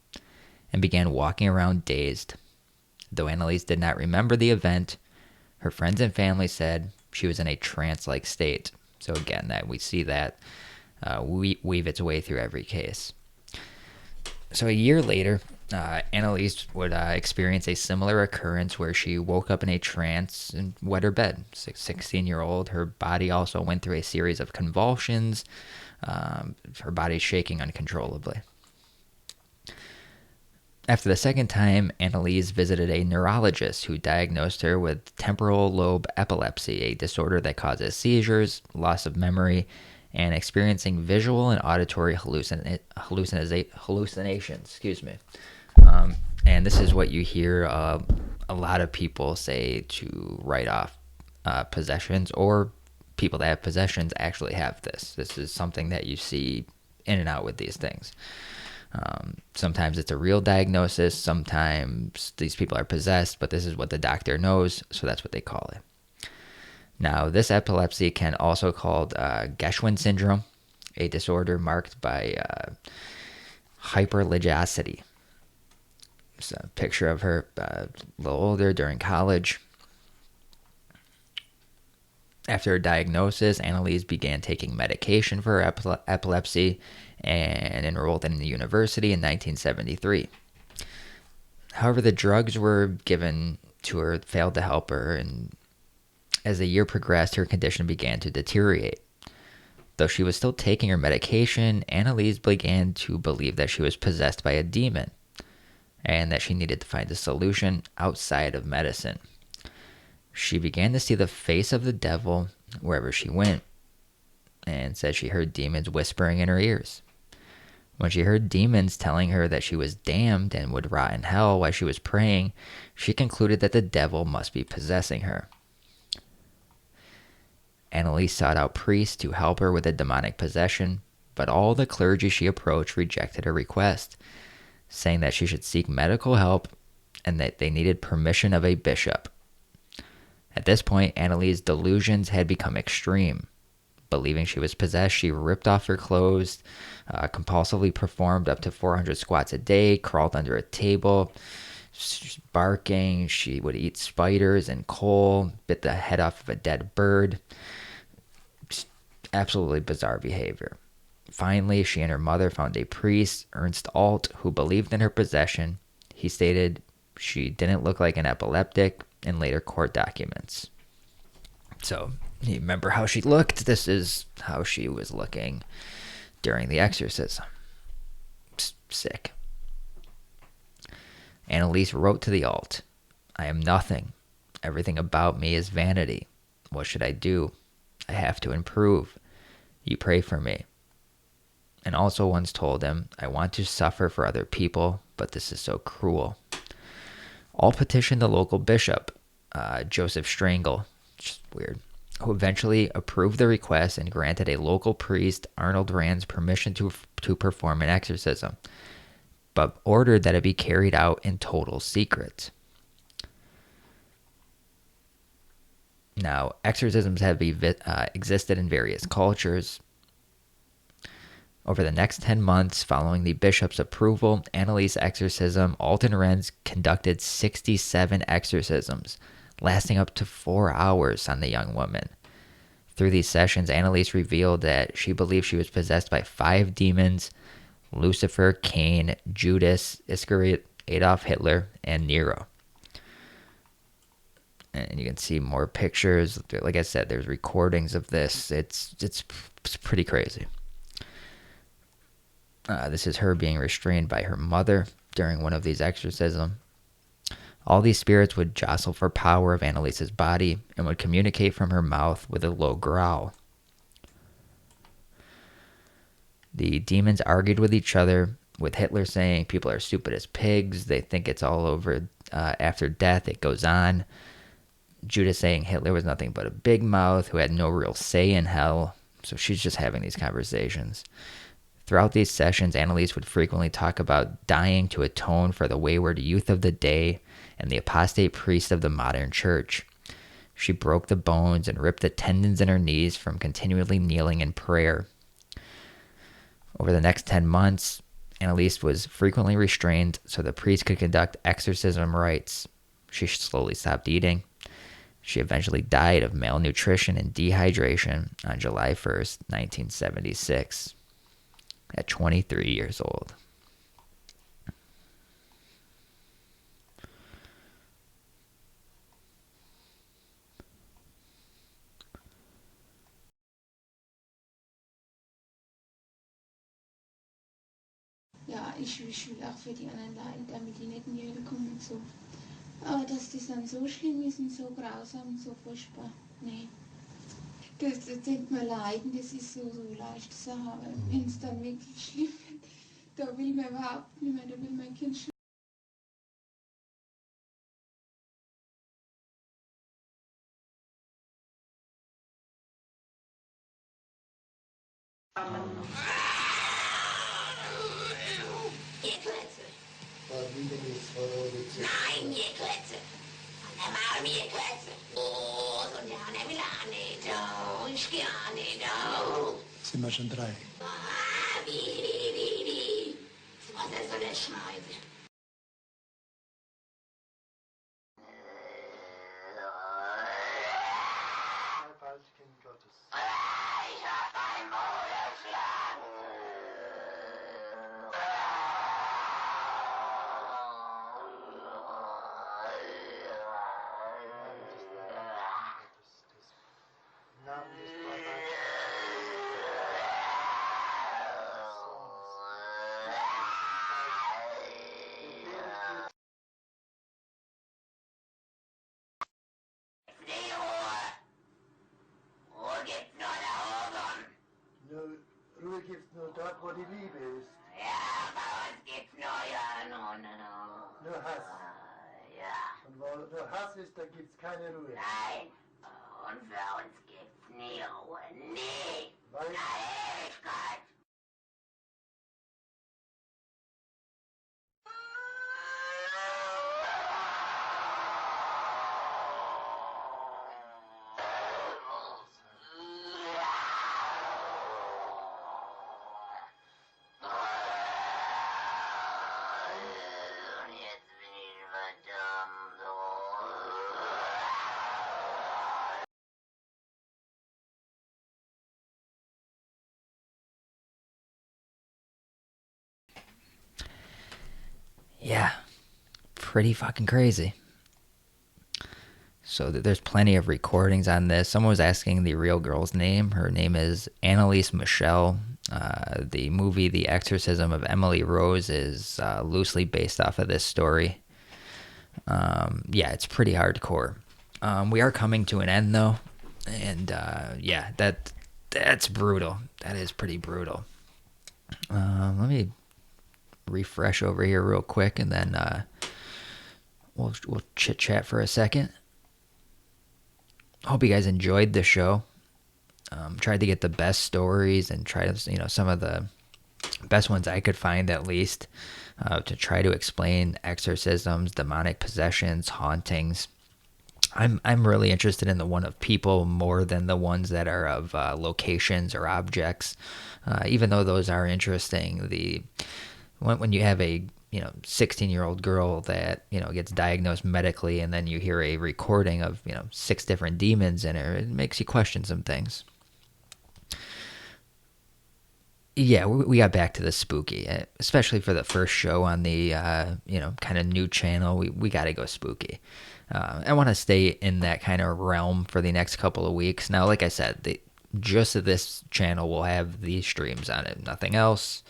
and began walking around dazed. Though Annalise did not remember the event, her friends and family said she was in a trance-like state. So again, that we see that weave its way through every case. So a year later, Annalise would experience a similar occurrence where she woke up in a trance and wet her bed. 16-year-old, her body also went through a series of convulsions, her body shaking uncontrollably. After the second time, Annalise visited a neurologist who diagnosed her with temporal lobe epilepsy, a disorder that causes seizures, loss of memory, and experiencing visual and auditory hallucinations. And this is what you hear a lot of people say to write off possessions, or people that have possessions actually have this. This is something that you see in and out with these things. Sometimes it's a real diagnosis. Sometimes these people are possessed, but this is what the doctor knows, so that's what they call it. Now, this epilepsy can also called Geschwin syndrome, a disorder marked by hyperligosity. It's a picture of her a little older during college. After her diagnosis, Annalise began taking medication for her epilepsy and enrolled in the university in 1973. However, the drugs were given to her failed to help her, and as the year progressed, her condition began to deteriorate. Though she was still taking her medication, Annalise began to believe that she was possessed by a demon and that she needed to find a solution outside of medicine. She began to see the face of the devil wherever she went, and said she heard demons whispering in her ears. When she heard demons telling her that she was damned and would rot in hell while she was praying, she concluded that the devil must be possessing her. Annalise sought out priests to help her with a demonic possession, but all the clergy she approached rejected her request, saying that she should seek medical help and that they needed permission of a bishop. At this point, Annalise's delusions had become extreme. Believing she was possessed, she ripped off her clothes, compulsively performed up to 400 squats a day, crawled under a table, barking. She would eat spiders and coal, bit the head off of a dead bird. Just absolutely bizarre behavior. Finally, she and her mother found a priest, Ernst Alt, who believed in her possession. He stated she didn't look like an epileptic in later court documents. So, you remember how she looked? This is how she was looking during the exorcism. Sick. Annalise wrote to the alt, "I am nothing. Everything about me is vanity. What should I do? I have to improve. You pray for me." And also once told him, "I want to suffer for other people, but this is so cruel." All petitioned the local bishop, Joseph Strangle, which is weird, who eventually approved the request and granted a local priest, Arnold Rand's, permission to perform an exorcism, but ordered that it be carried out in total secret. Now, exorcisms have existed in various cultures. Over the next 10 months following the bishop's approval, Annalise exorcism, Alton Renz conducted 67 exorcisms, lasting up to 4 hours on the young woman. Through these sessions, Annalise revealed that she believed she was possessed by 5 demons: Lucifer, Cain, Judas Iscariot, Adolf Hitler, and Nero. And you can see more pictures. Like I said, there's recordings of this. It's pretty crazy. This is her being restrained by her mother during one of these exorcisms. All these spirits would jostle for power of Annalise's body and would communicate from her mouth with a low growl. The demons argued with each other, with Hitler saying people are stupid as pigs. They think it's all over after death. It goes on. Judas saying Hitler was nothing but a big mouth who had no real say in hell. So she's just having these conversations. Throughout these sessions, Annalise would frequently talk about dying to atone for the wayward youth of the day and the apostate priest of the modern church. She broke the bones and ripped the tendons in her knees from continually kneeling in prayer. Over the next 10 months, Annalise was frequently restrained so the priest could conduct exorcism rites. She slowly stopped eating. She eventually died of malnutrition and dehydration on July 1st, 1976, at 23 years old. Ja, ich will auch für die anderen leiden, damit die nicht in die Hölle kommen und so. Aber dass das dann so schlimm ist und so grausam und so furchtbar, nee. Das denkt man leiden, das ist so leicht zu sagen, aber wenn es dann wirklich schlimm wird, da will man überhaupt nicht mehr, da will mein Kind schon. Nein, ihr Klötze! Und der Maul mir Klötze! Oh, so der will auch nicht, oh, ich geh auch nicht, oh. Sind wir schon 3? Ah, wie. Was ist so eine Scheiße? Als Kind Gottes. Ich hab mein Maul erschlagen. Ruhe gibt's nur dort, wo die Liebe ist. Ja, bei uns gibt's nur Nur Hass. Ja. Und wo nur Hass ist, da gibt's keine Ruhe. Nein. Und für uns gibt's nie Ruhe. Nie. Weil? Na, Ewigkeit. Yeah, pretty fucking crazy. So there's plenty of recordings on this. Someone was asking the real girl's name. Her name is Annalise Michelle. The movie The Exorcism of Emily Rose is loosely based off of this story. Yeah, it's pretty hardcore. We are coming to an end though, and yeah, that's brutal. That is pretty brutal. Let me refresh over here real quick, and then we'll chit chat for a second. Hope you guys enjoyed the show. Tried to get the best stories and try to, some of the best ones I could find, at least, to try to explain exorcisms, demonic possessions, hauntings. I'm really interested in the one of people more than the ones that are of locations or objects, even though those are interesting. When you have a 16-year-old girl that gets diagnosed medically, and then you hear a recording of 6 different demons in her, it makes you question some things. Yeah, we got back to the spooky, especially for the first show on the kind of new channel. We got to go spooky. I want to stay in that kind of realm for the next couple of weeks. Now, like I said, just this channel will have these streams on it, nothing else.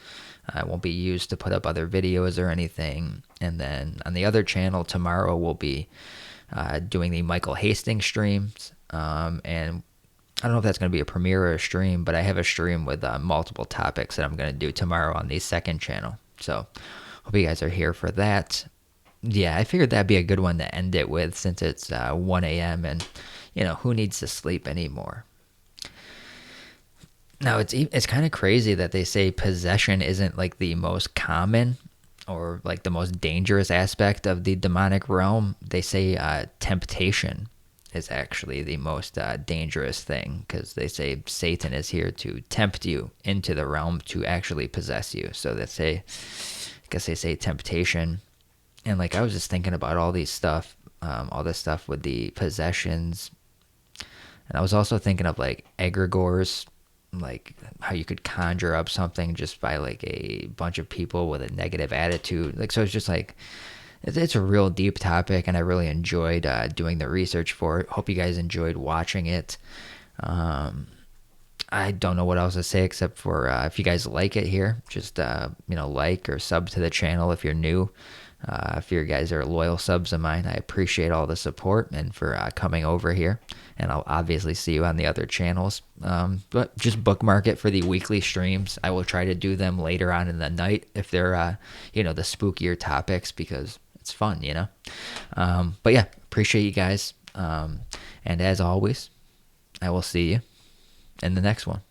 It won't be used to put up other videos or anything. And then on the other channel tomorrow, we'll be doing the Michael Hastings streams. And I don't know if that's going to be a premiere or a stream, but I have a stream with multiple topics that I'm going to do tomorrow on the second channel. So hope you guys are here for that. Yeah, I figured that'd be a good one to end it with, since it's 1 a.m. and, who needs to sleep anymore? Now, it's kind of crazy that they say possession isn't like the most common or like the most dangerous aspect of the demonic realm. They say temptation is actually the most dangerous thing, because they say Satan is here to tempt you into the realm to actually possess you. So I guess they say temptation. And like, I was just thinking about all this stuff with the possessions. And I was also thinking of like egregores, like how you could conjure up something just by like a bunch of people with a negative attitude. Like, so it's just like, it's a real deep topic, and I really enjoyed doing the research for it. Hope you guys enjoyed watching it. I don't know what else to say except for if you guys like it here, just like or sub to the channel if you're new. If you guys are loyal subs of mine, I appreciate all the support and for coming over here. And I'll obviously see you on the other channels. But just bookmark it for the weekly streams. I will try to do them later on in the night if they're, the spookier topics, because it's fun, But yeah, appreciate you guys. And as always, I will see you in the next one.